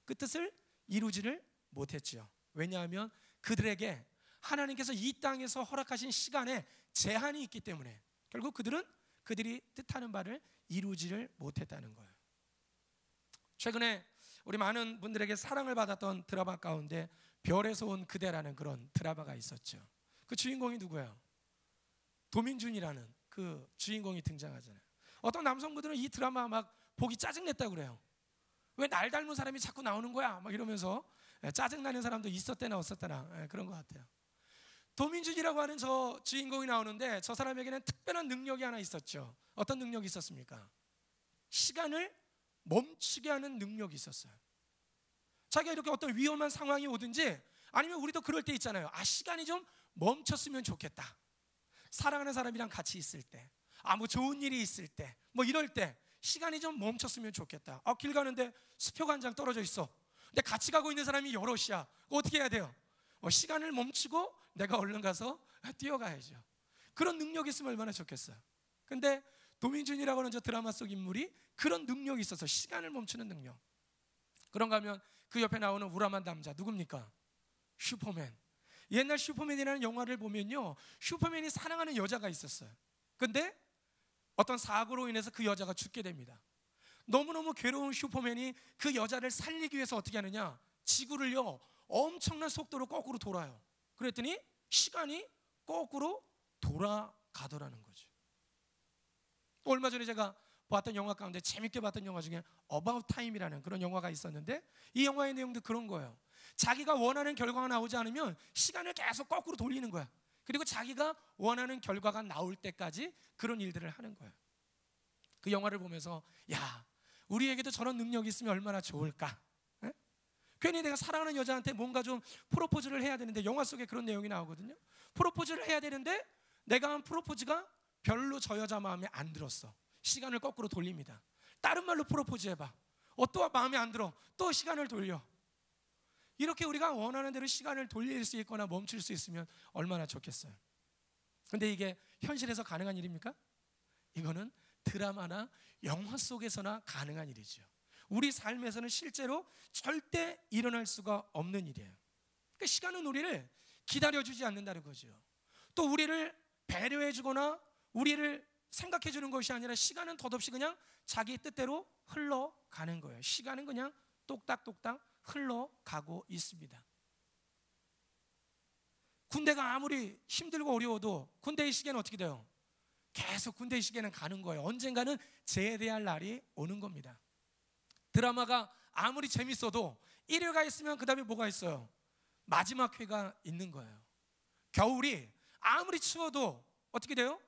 그 뜻을 이루지를 못했죠. 왜냐하면 그들에게 하나님께서 이 땅에서 허락하신 시간에 제한이 있기 때문에 결국 그들은 그들이 뜻하는 바를 이루지를 못했다는 거예요. 최근에 우리 많은 분들에게 사랑을 받았던 드라마 가운데 별에서 온 그대라는 그런 드라마가 있었죠. 그 주인공이 누구예요? 도민준이라는 그 주인공이 등장하잖아요. 어떤 남성분들은 이 드라마 막 보기 짜증냈다고 그래요. 왜 날 닮은 사람이 자꾸 나오는 거야? 막 이러면서 짜증나는 사람도 있었대나 없었대나 그런 것 같아요. 도민준이라고 하는 저 주인공이 나오는데 저 사람에게는 특별한 능력이 하나 있었죠. 어떤 능력이 있었습니까? 시간을 멈추게 하는 능력이 있었어요. 자기가 이렇게 어떤 위험한 상황이 오든지 아니면 우리도 그럴 때 있잖아요. 시간이 좀 멈췄으면 좋겠다. 사랑하는 사람이랑 같이 있을 때, 뭐 좋은 일이 있을 때, 뭐 이럴 때 시간이 좀 멈췄으면 좋겠다. 길 가는데 수표가 한 장 떨어져 있어. 근데 같이 가고 있는 사람이 여럿이야. 어떻게 해야 돼요? 시간을 멈추고 내가 얼른 가서 뛰어가야죠. 그런 능력이 있으면 얼마나 좋겠어요. 근데 도민준이라고 하는 저 드라마 속 인물이 그런 능력이 있어서 시간을 멈추는 능력. 그런가 하면 그 옆에 나오는 우람한 남자 누굽니까? 슈퍼맨. 옛날 슈퍼맨이라는 영화를 보면요, 슈퍼맨이 사랑하는 여자가 있었어요. 근데 어떤 사고로 인해서 그 여자가 죽게 됩니다. 너무너무 괴로운 슈퍼맨이 그 여자를 살리기 위해서 어떻게 하느냐, 지구를요 엄청난 속도로 거꾸로 돌아요. 그랬더니 시간이 거꾸로 돌아가더라는 거죠. 얼마 전에 제가 봤던 영화 가운데 재밌게 봤던 영화 중에 About Time이라는 그런 영화가 있었는데, 이 영화의 내용도 그런 거예요. 자기가 원하는 결과가 나오지 않으면 시간을 계속 거꾸로 돌리는 거야. 그리고 자기가 원하는 결과가 나올 때까지 그런 일들을 하는 거예요. 그 영화를 보면서 야, 우리에게도 저런 능력이 있으면 얼마나 좋을까. 에? 괜히 내가 사랑하는 여자한테 뭔가 좀 프로포즈를 해야 되는데, 영화 속에 그런 내용이 나오거든요. 프로포즈를 해야 되는데 내가 한 프로포즈가 별로 저 여자 마음에 안 들었어. 시간을 거꾸로 돌립니다. 다른 말로 프로포즈 해봐. 또 마음에 안 들어. 또 시간을 돌려. 이렇게 우리가 원하는 대로 시간을 돌릴 수 있거나 멈출 수 있으면 얼마나 좋겠어요. 근데 이게 현실에서 가능한 일입니까? 이거는 드라마나 영화 속에서나 가능한 일이죠. 우리 삶에서는 실제로 절대 일어날 수가 없는 일이에요. 그러니까 시간은 우리를 기다려주지 않는다는 거죠. 또 우리를 배려해주거나 우리를 생각해주는 것이 아니라 시간은 덧없이 그냥 자기 뜻대로 흘러가는 거예요. 시간은 그냥 똑딱똑딱 흘러가고 있습니다. 군대가 아무리 힘들고 어려워도 군대의 시계는 어떻게 돼요? 계속 군대의 시계는 가는 거예요. 언젠가는 제대할 날이 오는 겁니다. 드라마가 아무리 재밌어도 1회가 있으면 그 다음에 뭐가 있어요? 마지막 회가 있는 거예요. 겨울이 아무리 추워도 어떻게 돼요?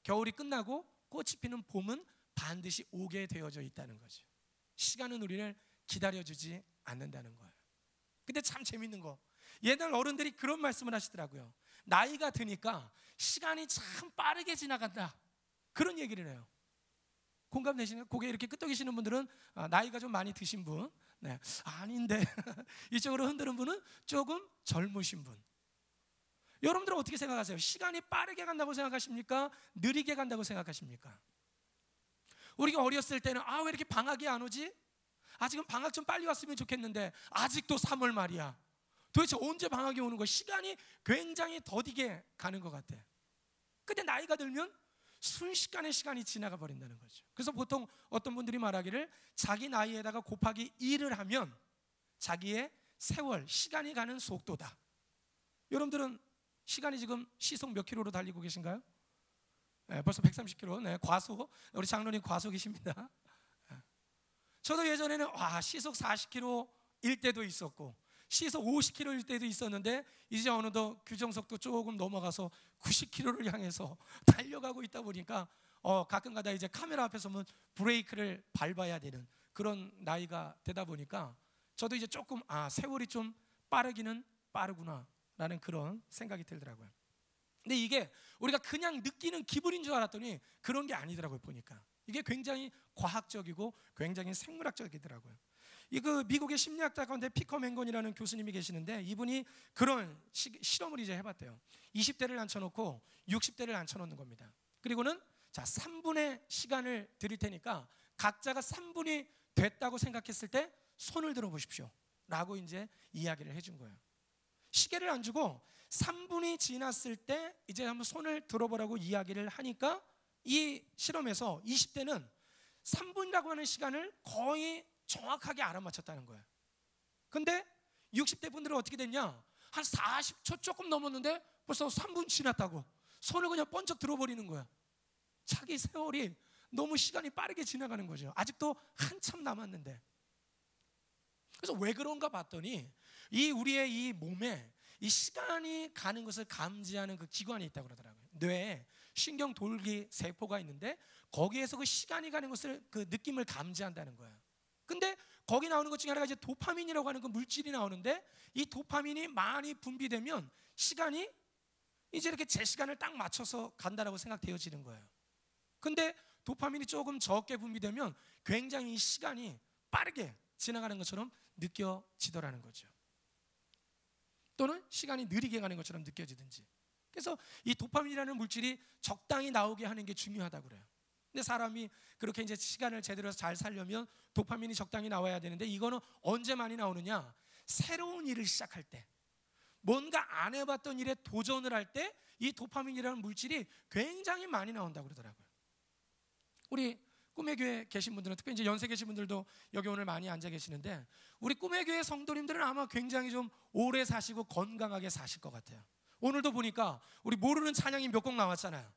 겨울이 끝나고 꽃이 피는 봄은 반드시 오게 되어져 있다는 거죠. 시간은 우리를 기다려주지 않는다는 거예요. 근데 참 재밌는 거, 옛날 어른들이 그런 말씀을 하시더라고요. 나이가 드니까 시간이 참 빠르게 지나간다, 그런 얘기를 해요. 공감되시나요? 고개 이렇게 끄덕이시는 분들은 나이가 좀 많이 드신 분, 네. 아닌데 이쪽으로 흔드는 분은 조금 젊으신 분. 여러분들은 어떻게 생각하세요? 시간이 빠르게 간다고 생각하십니까? 느리게 간다고 생각하십니까? 우리가 어렸을 때는 왜 이렇게 방학이 안 오지? 지금 방학 좀 빨리 왔으면 좋겠는데 아직도 3월 말이야. 도대체 언제 방학이 오는 거야? 시간이 굉장히 더디게 가는 것 같아. 근데 나이가 들면 순식간에 시간이 지나가 버린다는 거죠. 그래서 보통 어떤 분들이 말하기를 자기 나이에다가 곱하기 1을 하면 자기의 세월, 시간이 가는 속도다. 여러분들은 시간이 지금 시속 몇 킬로로 달리고 계신가요? 네, 벌써 130킬로. 네, 과속. 우리 장로님 과속이십니다. 저도 예전에는 시속 40km일 때도 있었고 시속 50km일 때도 있었는데, 이제 어느덧 규정속도 조금 넘어가서 90km를 향해서 달려가고 있다 보니까 가끔가다 이제 카메라 앞에 서면 브레이크를 밟아야 되는 그런 나이가 되다 보니까 저도 이제 조금 세월이 좀 빠르기는 빠르구나 라는 그런 생각이 들더라고요. 근데 이게 우리가 그냥 느끼는 기분인 줄 알았더니 그런 게 아니더라고요. 보니까 이게 굉장히 과학적이고 굉장히 생물학적이더라고요. 그 미국의 심리학자 가운데 피커 맹건이라는 교수님이 계시는데, 이분이 그런 실험을 이제 해봤대요. 20대를 앉혀놓고 60대를 앉혀놓는 겁니다. 그리고는 3분의 시간을 드릴 테니까 각자가 3분이 됐다고 생각했을 때 손을 들어보십시오 라고 이제 이야기를 해준 거예요. 시계를 안 주고 3분이 지났을 때 이제 한번 손을 들어보라고 이야기를 하니까 이 실험에서 20대는 3분이라고 하는 시간을 거의 정확하게 알아맞혔다는 거예요. 근데 60대 분들은 어떻게 됐냐? 한 40초 조금 넘었는데 벌써 3분 지났다고 손을 그냥 번쩍 들어버리는 거야. 자기 세월이 너무 시간이 빠르게 지나가는 거죠. 아직도 한참 남았는데. 그래서 왜 그런가 봤더니 이 우리의 이 몸에 이 시간이 가는 것을 감지하는 그 기관이 있다고 그러더라고요. 뇌에 신경돌기 세포가 있는데 거기에서 그 시간이 가는 것을 그 느낌을 감지한다는 거예요. 근데 거기 나오는 것 중에 하나가 이제 도파민이라고 하는 그 물질이 나오는데 이 도파민이 많이 분비되면 시간이 이제 이렇게 제 시간을 딱 맞춰서 간다라고 생각되어지는 거예요. 근데 도파민이 조금 적게 분비되면 굉장히 이 시간이 빠르게 지나가는 것처럼 느껴지더라는 거죠. 또는 시간이 느리게 가는 것처럼 느껴지든지. 그래서 이 도파민이라는 물질이 적당히 나오게 하는 게 중요하다고 그래요. 근데 사람이 그렇게 이제 시간을 제대로 잘 살려면 도파민이 적당히 나와야 되는데 이거는 언제 많이 나오느냐? 새로운 일을 시작할 때, 뭔가 안 해봤던 일에 도전을 할 때 이 도파민이라는 물질이 굉장히 많이 나온다고 그러더라고요. 우리 꿈의 교회 계신 분들은, 특히 이제 연세 계신 분들도 여기 오늘 많이 앉아 계시는데, 우리 꿈의 교회 성도님들은 아마 굉장히 좀 오래 사시고 건강하게 사실 것 같아요. 오늘도 보니까 우리 모르는 찬양이 몇 곡 나왔잖아요.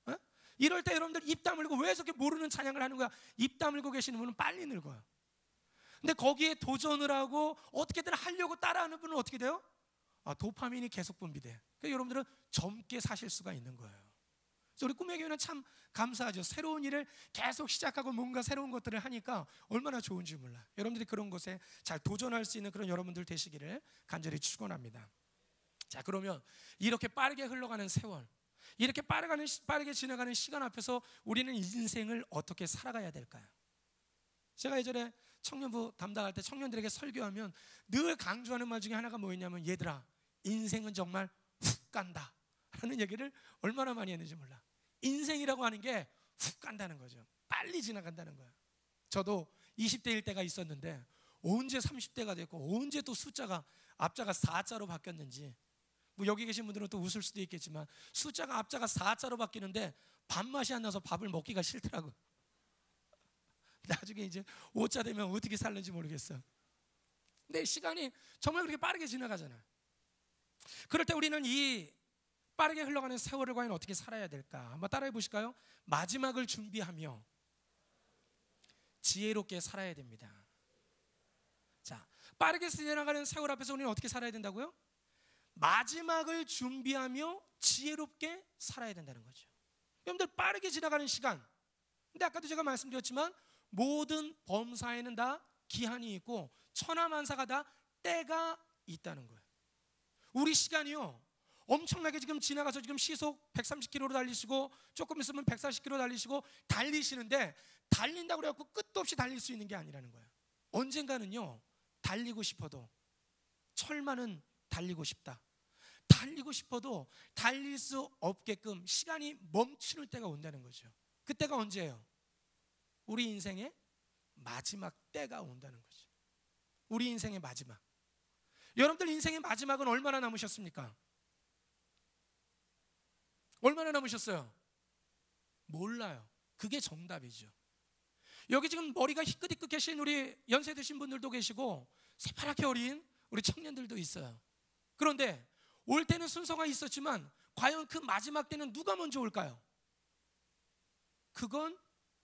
에? 이럴 때 여러분들 입 다물고 왜 저렇게 모르는 찬양을 하는 거야? 입 다물고 계시는 분은 빨리 늙어요. 근데 거기에 도전을 하고 어떻게든 하려고 따라하는 분은 어떻게 돼요? 도파민이 계속 분비돼. 그러니까 여러분들은 젊게 사실 수가 있는 거예요. 그래서 우리 꿈의 교회는 참 감사하죠. 새로운 일을 계속 시작하고 뭔가 새로운 것들을 하니까 얼마나 좋은지 몰라. 여러분들이 그런 것에 잘 도전할 수 있는 그런 여러분들 되시기를 간절히 축원합니다. 자, 그러면 이렇게 빠르게 흘러가는 세월, 이렇게 빠르게 지나가는 시간 앞에서 우리는 인생을 어떻게 살아가야 될까요? 제가 예전에 청년부 담당할 때 청년들에게 설교하면 늘 강조하는 말 중에 하나가 뭐였냐면, 얘들아, 인생은 정말 훅 간다 라는 얘기를 얼마나 많이 했는지 몰라. 인생이라고 하는 게 훅 간다는 거죠. 빨리 지나간다는 거예요. 저도 20대일 때가 있었는데 언제 30대가 됐고 언제 또 숫자가 앞자가 4자로 바뀌었는지, 뭐 여기 계신 분들은 또 웃을 수도 있겠지만 숫자가 앞자가 4자로 바뀌는데 밥맛이 안 나서 밥을 먹기가 싫더라고. 나중에 이제 5자 되면 어떻게 살는지 모르겠어. 근데 시간이 정말 그렇게 빠르게 지나가잖아요. 그럴 때 우리는 이 빠르게 흘러가는 세월을 과연 어떻게 살아야 될까? 한번 따라해 보실까요? 마지막을 준비하며 지혜롭게 살아야 됩니다. 자, 빠르게 지나가는 세월 앞에서 우리는 어떻게 살아야 된다고요? 마지막을 준비하며 지혜롭게 살아야 된다는 거죠. 여러분들, 빠르게 지나가는 시간, 근데 아까도 제가 말씀드렸지만 모든 범사에는 다 기한이 있고 천하만사가 다 때가 있다는 거예요. 우리 시간이요, 엄청나게 지금 지나가서 지금 시속 130km로 달리시고 조금 있으면 140km 달리시고 달리시는데, 달린다고 그래갖고 끝도 없이 달릴 수 있는 게 아니라는 거예요. 언젠가는요, 달리고 싶어도, 철만은 달리고 싶다, 달리고 싶어도 달릴 수 없게끔 시간이 멈추는 때가 온다는 거죠. 그때가 언제예요? 우리 인생의 마지막 때가 온다는 거죠. 우리 인생의 마지막. 여러분들 인생의 마지막은 얼마나 남으셨습니까? 얼마나 남으셨어요? 몰라요. 그게 정답이죠. 여기 지금 머리가 희끗희끗 계신 우리 연세 드신 분들도 계시고 새파랗게 어린 우리 청년들도 있어요. 그런데 올 때는 순서가 있었지만 과연 그 마지막 때는 누가 먼저 올까요? 그건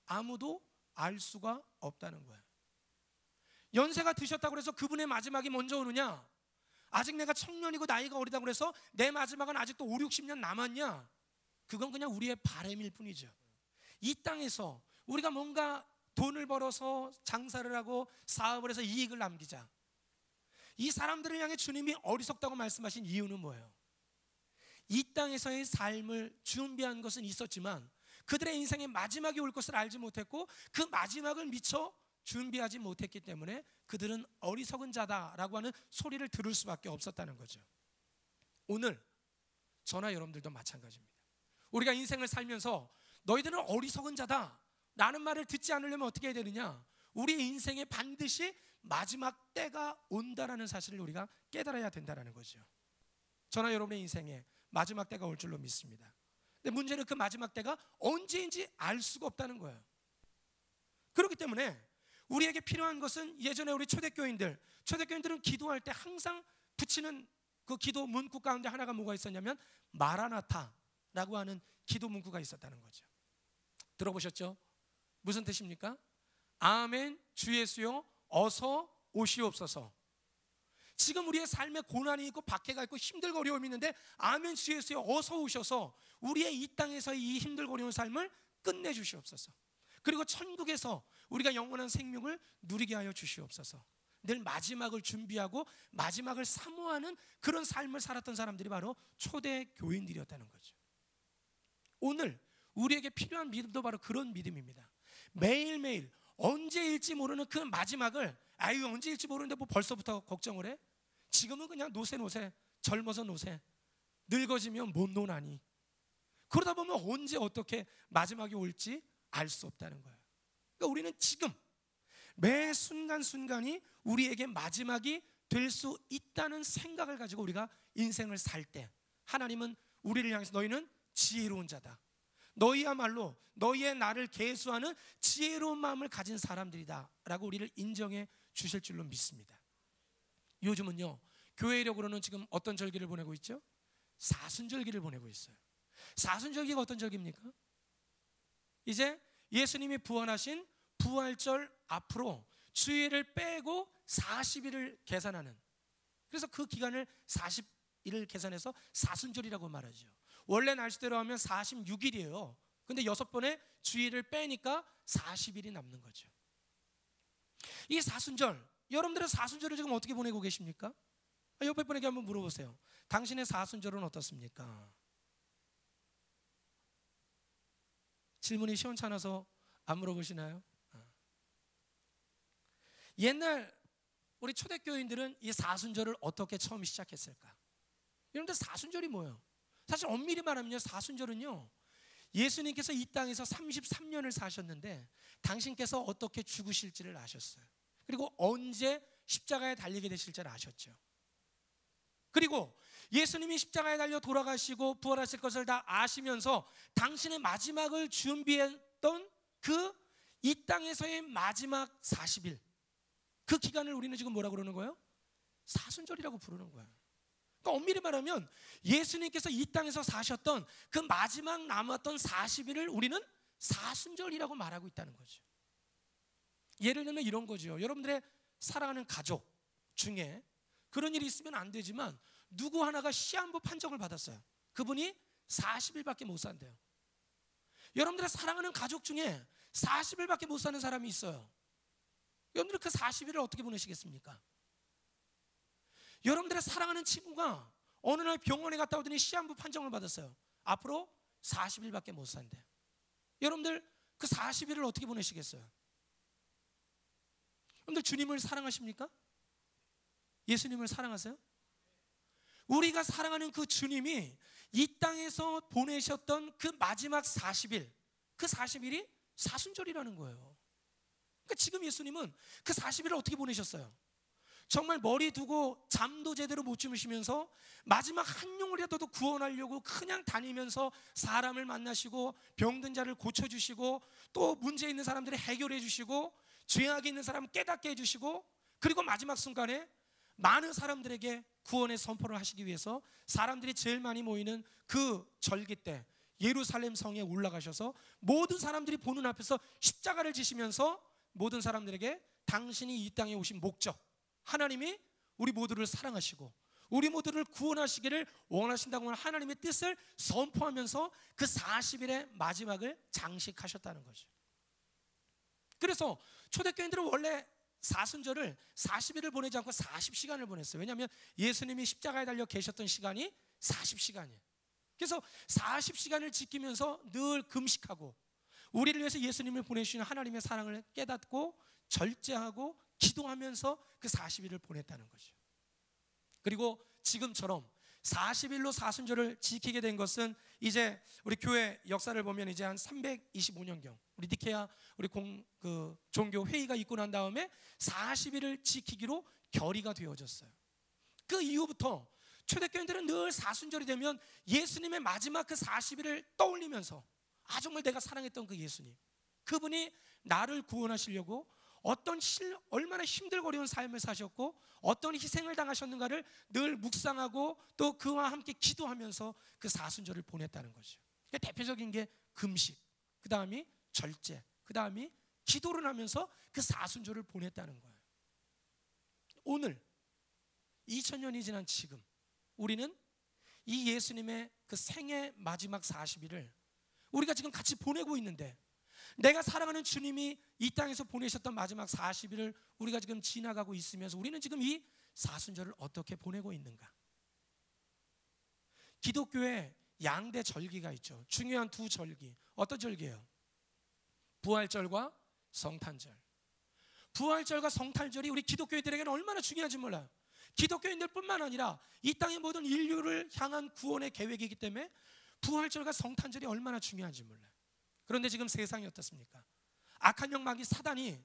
아무도 알 수가 없다는 거예요. 연세가 드셨다고 해서 그분의 마지막이 먼저 오느냐? 아직 내가 청년이고 나이가 어리다고 해서 내 마지막은 아직도 5, 60년 남았냐? 그건 그냥 우리의 바람일 뿐이죠. 이 땅에서 우리가 뭔가 돈을 벌어서 장사를 하고 사업을 해서 이익을 남기자, 이 사람들을 향해 주님이 어리석다고 말씀하신 이유는 뭐예요? 이 땅에서의 삶을 준비한 것은 있었지만 그들의 인생의 마지막이 올 것을 알지 못했고 그 마지막을 미처 준비하지 못했기 때문에 그들은 어리석은 자다라고 하는 소리를 들을 수밖에 없었다는 거죠. 오늘 저나 여러분들도 마찬가지입니다. 우리가 인생을 살면서 너희들은 어리석은 자다 라는 말을 듣지 않으려면 어떻게 해야 되느냐? 우리 인생에 반드시 마지막 때가 온다라는 사실을 우리가 깨달아야 된다는 거죠. 저나 여러분의 인생에 마지막 때가 올 줄로 믿습니다. 근데 문제는 그 마지막 때가 언제인지 알 수가 없다는 거예요. 그렇기 때문에 우리에게 필요한 것은, 예전에 우리 초대교인들은 기도할 때 항상 붙이는 그 기도 문구 가운데 하나가 뭐가 있었냐면 마라나타라고 하는 기도 문구가 있었다는 거죠. 들어보셨죠? 무슨 뜻입니까? 아멘 주 예수여 어서 오시옵소서. 지금 우리의 삶에 고난이 있고 박해가 있고 힘들고 어려움이 있는데 아멘 주 예수여 어서 오셔서 우리의 이 땅에서의 이 힘들고 어려운 삶을 끝내주시옵소서. 그리고 천국에서 우리가 영원한 생명을 누리게 하여 주시옵소서. 늘 마지막을 준비하고 마지막을 사모하는 그런 삶을 살았던 사람들이 바로 초대 교인들이었다는 거죠. 오늘 우리에게 필요한 믿음도 바로 그런 믿음입니다. 매일매일 언제일지 모르는 그 마지막을, 아유 언제일지 모르는데 뭐 벌써부터 걱정을 해? 지금은 그냥 노세 젊어서 노세, 늙어지면 못 노나니. 그러다 보면 언제 어떻게 마지막이 올지 알 수 없다는 거예요. 그러니까 우리는 지금 매 순간순간이 우리에게 마지막이 될 수 있다는 생각을 가지고 우리가 인생을 살 때 하나님은 우리를 향해서 너희는 지혜로운 자다, 너희야말로 너희의 나를 계수하는 지혜로운 마음을 가진 사람들이다 라고 우리를 인정해 주실 줄로 믿습니다. 요즘은요 교회력으로는 지금 어떤 절기를 보내고 있죠? 사순절기를 보내고 있어요. 사순절기가 어떤 절기입니까? 이제 예수님이 부활하신 부활절 앞으로 주일을 빼고 40일을 계산하는, 그래서 그 기간을 40일을 계산해서 사순절이라고 말하죠. 원래 날수대로 하면 46일이에요. 근데 6번의 주일을 빼니까 40일이 남는 거죠. 이 사순절, 여러분들은 사순절을 지금 어떻게 보내고 계십니까? 옆에 분에게 한번 물어보세요. 당신의 사순절은 어떻습니까? 질문이 시원찮아서 안 물어보시나요? 옛날 우리 초대교인들은 이 사순절을 어떻게 처음 시작했을까? 여러분들 사순절이 뭐예요? 사실 엄밀히 말하면요, 사순절은요 예수님께서 이 땅에서 33년을 사셨는데 당신께서 어떻게 죽으실지를 아셨어요. 그리고 언제 십자가에 달리게 되실지를 아셨죠. 그리고 예수님이 십자가에 달려 돌아가시고 부활하실 것을 다 아시면서 당신의 마지막을 준비했던 그 이 땅에서의 마지막 40일, 그 기간을 우리는 지금 뭐라고 그러는 거예요? 사순절이라고 부르는 거예요. 그러니까 엄밀히 말하면 예수님께서 이 땅에서 사셨던 그 마지막 남았던 40일을 우리는 사순절이라고 말하고 있다는 거죠. 예를 들면 이런 거죠. 여러분들의 사랑하는 가족 중에 그런 일이 있으면 안 되지만 누구 하나가 시한부 판정을 받았어요. 그분이 40일밖에 못 산대요. 여러분들의 사랑하는 가족 중에 40일밖에 못 사는 사람이 있어요. 여러분들 그 40일을 어떻게 보내시겠습니까? 여러분들의 사랑하는 친구가 어느 날 병원에 갔다 오더니 시한부 판정을 받았어요. 앞으로 40일밖에 못 산대. 여러분들 그 40일을 어떻게 보내시겠어요? 여러분들 주님을 사랑하십니까? 예수님을 사랑하세요? 우리가 사랑하는 그 주님이 이 땅에서 보내셨던 그 마지막 40일, 그 40일이 사순절이라는 거예요. 그러니까 지금 예수님은 그 40일을 어떻게 보내셨어요? 정말 머리 두고 잠도 제대로 못 주무시면서 마지막 한 영혼이라도 구원하려고 그냥 다니면서 사람을 만나시고 병든 자를 고쳐주시고 또 문제 있는 사람들을 해결해 주시고 죄악이 있는 사람 깨닫게 해주시고, 그리고 마지막 순간에 많은 사람들에게 구원의 선포를 하시기 위해서 사람들이 제일 많이 모이는 그 절기 때 예루살렘 성에 올라가셔서 모든 사람들이 보는 앞에서 십자가를 지시면서 모든 사람들에게 당신이 이 땅에 오신 목적, 하나님이 우리 모두를 사랑하시고 우리 모두를 구원하시기를 원하신다고 하는 하나님의 뜻을 선포하면서 그 40일의 마지막을 장식하셨다는 거죠. 그래서 초대교인들은 원래 사순절을 40일을 보내지 않고 40시간을 보냈어요. 왜냐하면 예수님이 십자가에 달려 계셨던 시간이 40시간이에요. 그래서 40시간을 지키면서 늘 금식하고 우리를 위해서 예수님을 보내주신 하나님의 사랑을 깨닫고 절제하고 기도하면서 그 40일을 보냈다는 거죠. 그리고 지금처럼 40일로 사순절을 지키게 된 것은 이제 우리 교회 역사를 보면 이제 한 325년경 우리 니케아 우리 종교 회의가 있고 난 다음에 40일을 지키기로 결의가 되어졌어요. 그 이후부터 초대교인들은 늘 사순절이 되면 예수님의 마지막 그 40일을 떠올리면서 정말 내가 사랑했던 그 예수님, 그분이 나를 구원하시려고 얼마나 힘들고 어려운 삶을 사셨고 어떤 희생을 당하셨는가를 늘 묵상하고 또 그와 함께 기도하면서 그 사순절을 보냈다는 거죠. 그러니까 대표적인 게 금식, 그 다음이 절제, 그 다음이 기도를 하면서 그 사순절을 보냈다는 거예요. 오늘 2000년이 지난 지금 우리는 이 예수님의 그 생애 마지막 40일을 우리가 지금 같이 보내고 있는데, 내가 사랑하는 주님이 이 땅에서 보내셨던 마지막 40일을 우리가 지금 지나가고 있으면서 우리는 지금 이 사순절을 어떻게 보내고 있는가? 기독교에 양대 절기가 있죠. 중요한 두 절기. 어떤 절기예요? 부활절과 성탄절. 부활절과 성탄절이 우리 기독교인들에게는 얼마나 중요한지 몰라요. 기독교인들뿐만 아니라 이 땅의 모든 인류를 향한 구원의 계획이기 때문에 부활절과 성탄절이 얼마나 중요한지 몰라요. 그런데 지금 세상이 어떻습니까? 악한 영마귀 사단이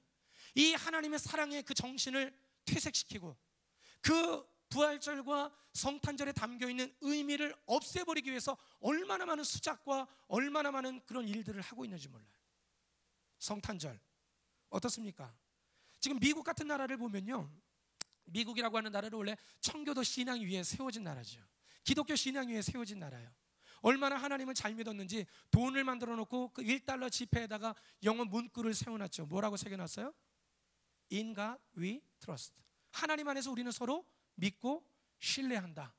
이 하나님의 사랑의 그 정신을 퇴색시키고 그 부활절과 성탄절에 담겨있는 의미를 없애버리기 위해서 얼마나 많은 수작과 얼마나 많은 그런 일들을 하고 있는지 몰라요. 성탄절 어떻습니까? 지금 미국 같은 나라를 보면요, 미국이라고 하는 나라는 원래 청교도 신앙 위에 세워진 나라죠. 기독교 신앙 위에 세워진 나라예요. 얼마나 하나님을 잘 믿었는지 돈을 만들어 놓고 그 $1 지폐에다가 영어 문구를 세워놨죠. 뭐라고 새겨놨어요? In God we trust. 하나님 안에서 우리는 서로 믿고 신뢰한다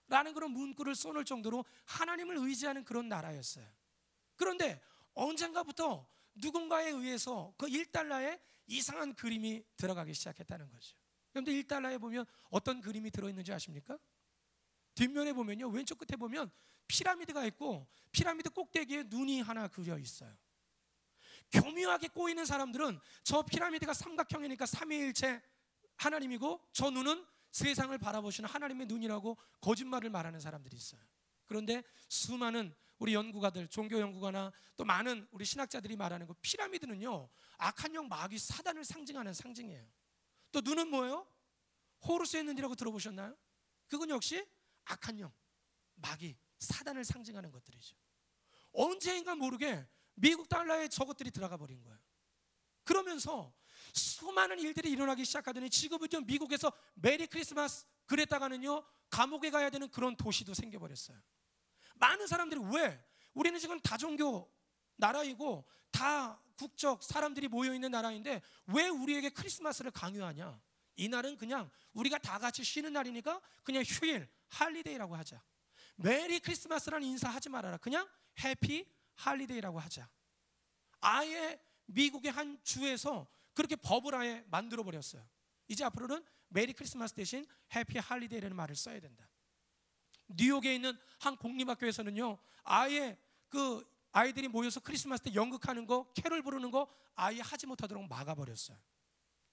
라는 그런 문구를 써놓을 정도로 하나님을 의지하는 그런 나라였어요. 그런데 언젠가부터 누군가에 의해서 그 $1에 이상한 그림이 들어가기 시작했다는 거죠. 그런데 $1에 보면 어떤 그림이 들어있는지 아십니까? 뒷면에 보면요, 왼쪽 끝에 보면 피라미드가 있고 피라미드 꼭대기에 눈이 하나 그려 있어요. 교묘하게 꼬이는 사람들은 저 피라미드가 삼각형이니까 삼위일체 하나님이고 저 눈은 세상을 바라보시는 하나님의 눈이라고 거짓말을 말하는 사람들이 있어요. 그런데 수많은 우리 연구가들, 종교 연구가나 또 많은 우리 신학자들이 말하는 거, 피라미드는요 악한 영 마귀 사단을 상징하는 상징이에요. 또 눈은 뭐예요? 호루스의 눈이라고 들어보셨나요? 그건 역시 악한 영 마귀 사단을 상징하는 것들이죠. 언제인가 모르게 미국 달러에 저것들이 들어가 버린 거예요. 그러면서 수많은 일들이 일어나기 시작하더니 지금은요 미국에서 메리 크리스마스 그랬다가는요 감옥에 가야 되는 그런 도시도 생겨버렸어요. 많은 사람들이 왜? 우리는 지금 다종교 나라이고 다 국적 사람들이 모여있는 나라인데 왜 우리에게 크리스마스를 강요하냐? 이 날은 그냥 우리가 다 같이 쉬는 날이니까 그냥 휴일, 할리데이라고 하자. 메리 크리스마스라는 인사하지 말아라. 그냥 해피 할리데이라고 하자. 아예 미국의 한 주에서 그렇게 법을 아예 만들어 버렸어요. 이제 앞으로는 메리 크리스마스 대신 해피 할리데이라는 말을 써야 된다. 뉴욕에 있는 한 공립학교에서는요 아예 그 아이들이 모여서 크리스마스 때 연극하는 거, 캐롤 부르는 거 아예 하지 못하도록 막아버렸어요.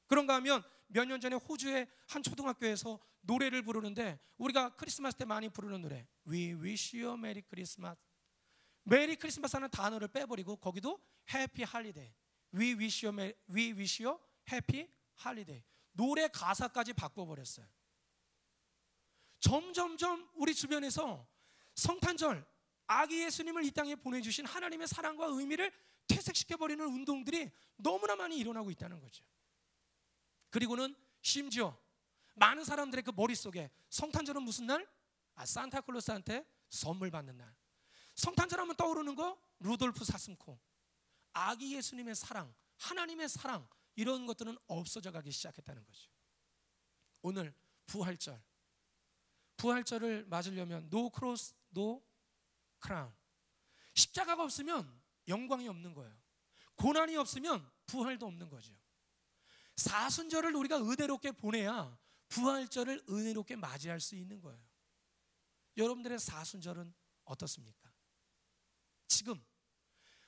그런가 하면 몇 년 전에 호주의 한 초등학교에서 노래를 부르는데 우리가 크리스마스 때 많이 부르는 노래 We wish you a merry Christmas, 메리 크리스마스 하는 단어를 빼버리고 거기도 해피 할리데이, We wish you happy holiday, 노래 가사까지 바꿔버렸어요. 점점점 우리 주변에서 성탄절, 아기 예수님을 이 땅에 보내주신 하나님의 사랑과 의미를 퇴색시켜버리는 운동들이 너무나 많이 일어나고 있다는 거죠. 그리고는 심지어 많은 사람들의 그 머릿속에 성탄절은 무슨 날? 산타클로스한테 선물 받는 날. 성탄절 하면 떠오르는 거 루돌프 사슴코, 아기 예수님의 사랑, 하나님의 사랑, 이런 것들은 없어져 가기 시작했다는 거죠. 오늘 부활절, 부활절을 맞으려면 no cross, no crown. 십자가가 없으면 영광이 없는 거예요. 고난이 없으면 부활도 없는 거죠. 사순절을 우리가 은혜롭게 보내야 부활절을 은혜롭게 맞이할 수 있는 거예요. 여러분들의 사순절은 어떻습니까? 지금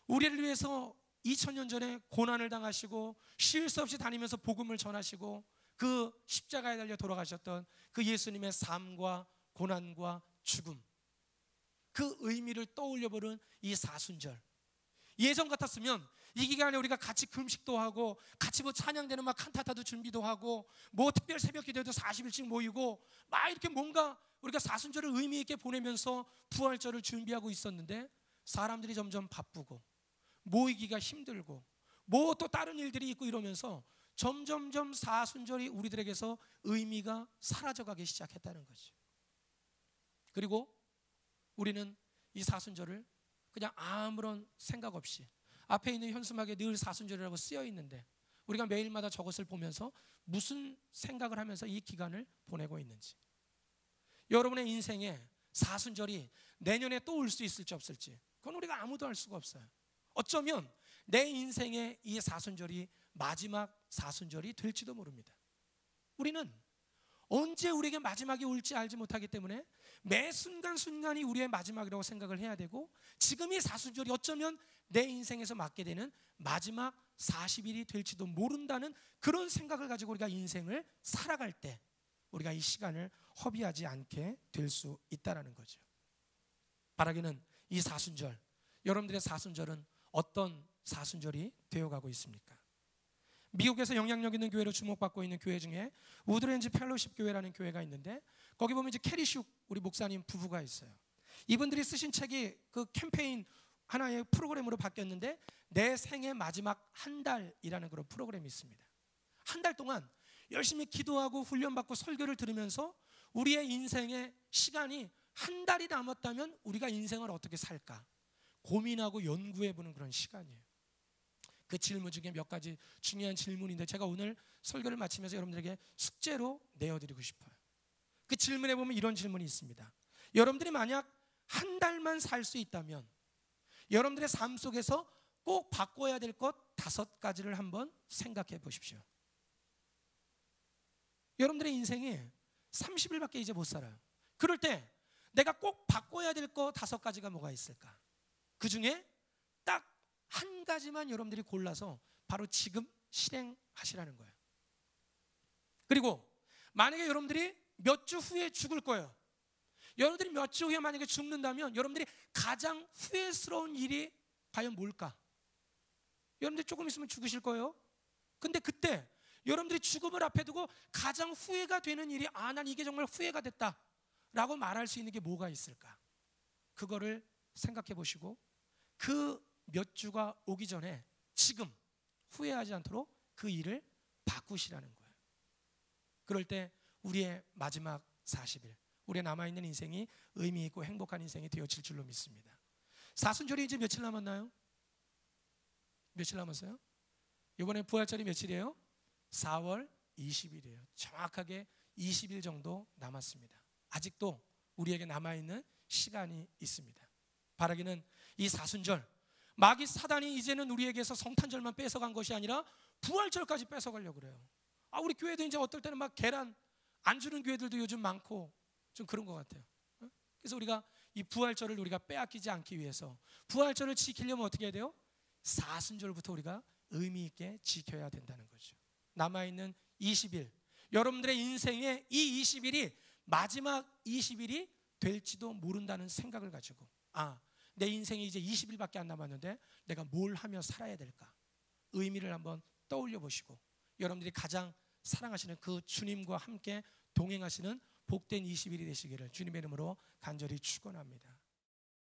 우리를 위해서 2000년 전에 고난을 당하시고 쉴 수 없이 다니면서 복음을 전하시고 그 십자가에 달려 돌아가셨던 그 예수님의 삶과 고난과 죽음, 그 의미를 떠올려보는 이 사순절, 예전 같았으면 이 기간에 우리가 같이 금식도 하고 같이 뭐 찬양되는 막 칸타타도 준비도 하고 뭐 특별 새벽 기도에도 40일씩 모이고 막 이렇게 뭔가 우리가 사순절을 의미 있게 보내면서 부활절을 준비하고 있었는데 사람들이 점점 바쁘고 모이기가 힘들고 뭐 또 다른 일들이 있고 이러면서 점점점 사순절이 우리들에게서 의미가 사라져가기 시작했다는 거죠. 그리고 우리는 이 사순절을 그냥 아무런 생각 없이 앞에 있는 현수막에 늘 사순절이라고 쓰여 있는데 우리가 매일마다 저것을 보면서 무슨 생각을 하면서 이 기간을 보내고 있는지, 여러분의 인생에 사순절이 내년에 또 올 수 있을지 없을지 그건 우리가 아무도 알 수가 없어요. 어쩌면 내 인생의 이 사순절이 마지막 사순절이 될지도 모릅니다. 우리는 언제 우리에게 마지막이 올지 알지 못하기 때문에 매 순간순간이 우리의 마지막이라고 생각을 해야 되고, 지금 이 사순절이 어쩌면 내 인생에서 맞게 되는 마지막 40일이 될지도 모른다는 그런 생각을 가지고 우리가 인생을 살아갈 때 우리가 이 시간을 허비하지 않게 될 수 있다는 거죠. 바라기는 이 사순절, 여러분들의 사순절은 어떤 사순절이 되어가고 있습니까? 미국에서 영향력 있는 교회로 주목받고 있는 교회 중에 우드렌지 펠로십 교회라는 교회가 있는데, 거기 보면 이제 캐리 슉 우리 목사님 부부가 있어요. 이분들이 쓰신 책이 그 캠페인 하나의 프로그램으로 바뀌었는데, 내 생의 마지막 한 달이라는 그런 프로그램이 있습니다. 한 달 동안 열심히 기도하고 훈련받고 설교를 들으면서 우리의 인생의 시간이 한 달이 남았다면 우리가 인생을 어떻게 살까 고민하고 연구해보는 그런 시간이에요. 그 질문 중에 몇 가지 중요한 질문인데 제가 오늘 설교를 마치면서 여러분들에게 숙제로 내어드리고 싶어요. 그 질문에 보면 이런 질문이 있습니다. 여러분들이 만약 한 달만 살 수 있다면 여러분들의 삶 속에서 꼭 바꿔야 될 것 5가지를 한번 생각해 보십시오. 여러분들의 인생이 30일밖에 이제 못 살아요. 그럴 때 내가 꼭 바꿔야 될 것 5가지가 뭐가 있을까? 그 중에 딱 한 가지만 여러분들이 골라서 바로 지금 실행하시라는 거예요. 그리고 만약에 여러분들이 몇 주 후에 죽을 거예요. 여러분들이 몇 주 후에 만약에 죽는다면 여러분들이 가장 후회스러운 일이 과연 뭘까? 여러분들이 조금 있으면 죽으실 거예요. 근데 그때 여러분들이 죽음을 앞에 두고 가장 후회가 되는 일이, 난 이게 정말 후회가 됐다 라고 말할 수 있는 게 뭐가 있을까? 그거를 생각해 보시고 그 몇 주가 오기 전에 지금 후회하지 않도록 그 일을 바꾸시라는 거예요. 그럴 때 우리의 마지막 40일, 우리의 남아있는 인생이 의미 있고 행복한 인생이 되어질 줄로 믿습니다. 사순절이 이제 며칠 남았나요? 며칠 남았어요? 이번에 부활절이 며칠이에요? 4월 20일이에요. 정확하게 20일 정도 남았습니다. 아직도 우리에게 남아있는 시간이 있습니다. 바라기는 이 사순절, 마귀 사단이 이제는 우리에게서 성탄절만 뺏어간 것이 아니라 부활절까지 뺏어가려고 그래요. 우리 교회도 이제 어떨 때는 막 계란 안 주는 교회들도 요즘 많고 좀 그런 것 같아요. 그래서 우리가 이 부활절을 우리가 빼앗기지 않기 위해서 부활절을 지키려면 어떻게 해야 돼요? 사순절부터 우리가 의미 있게 지켜야 된다는 거죠. 남아있는 20일, 여러분들의 인생의 이 20일이 마지막 20일이 될지도 모른다는 생각을 가지고, 내 인생이 이제 20일밖에 안 남았는데 내가 뭘 하며 살아야 될까? 의미를 한번 떠올려 보시고 여러분들이 가장 사랑하시는 그 주님과 함께 동행하시는 복된 20일이 되시기를 주님의 이름으로 간절히 축원합니다.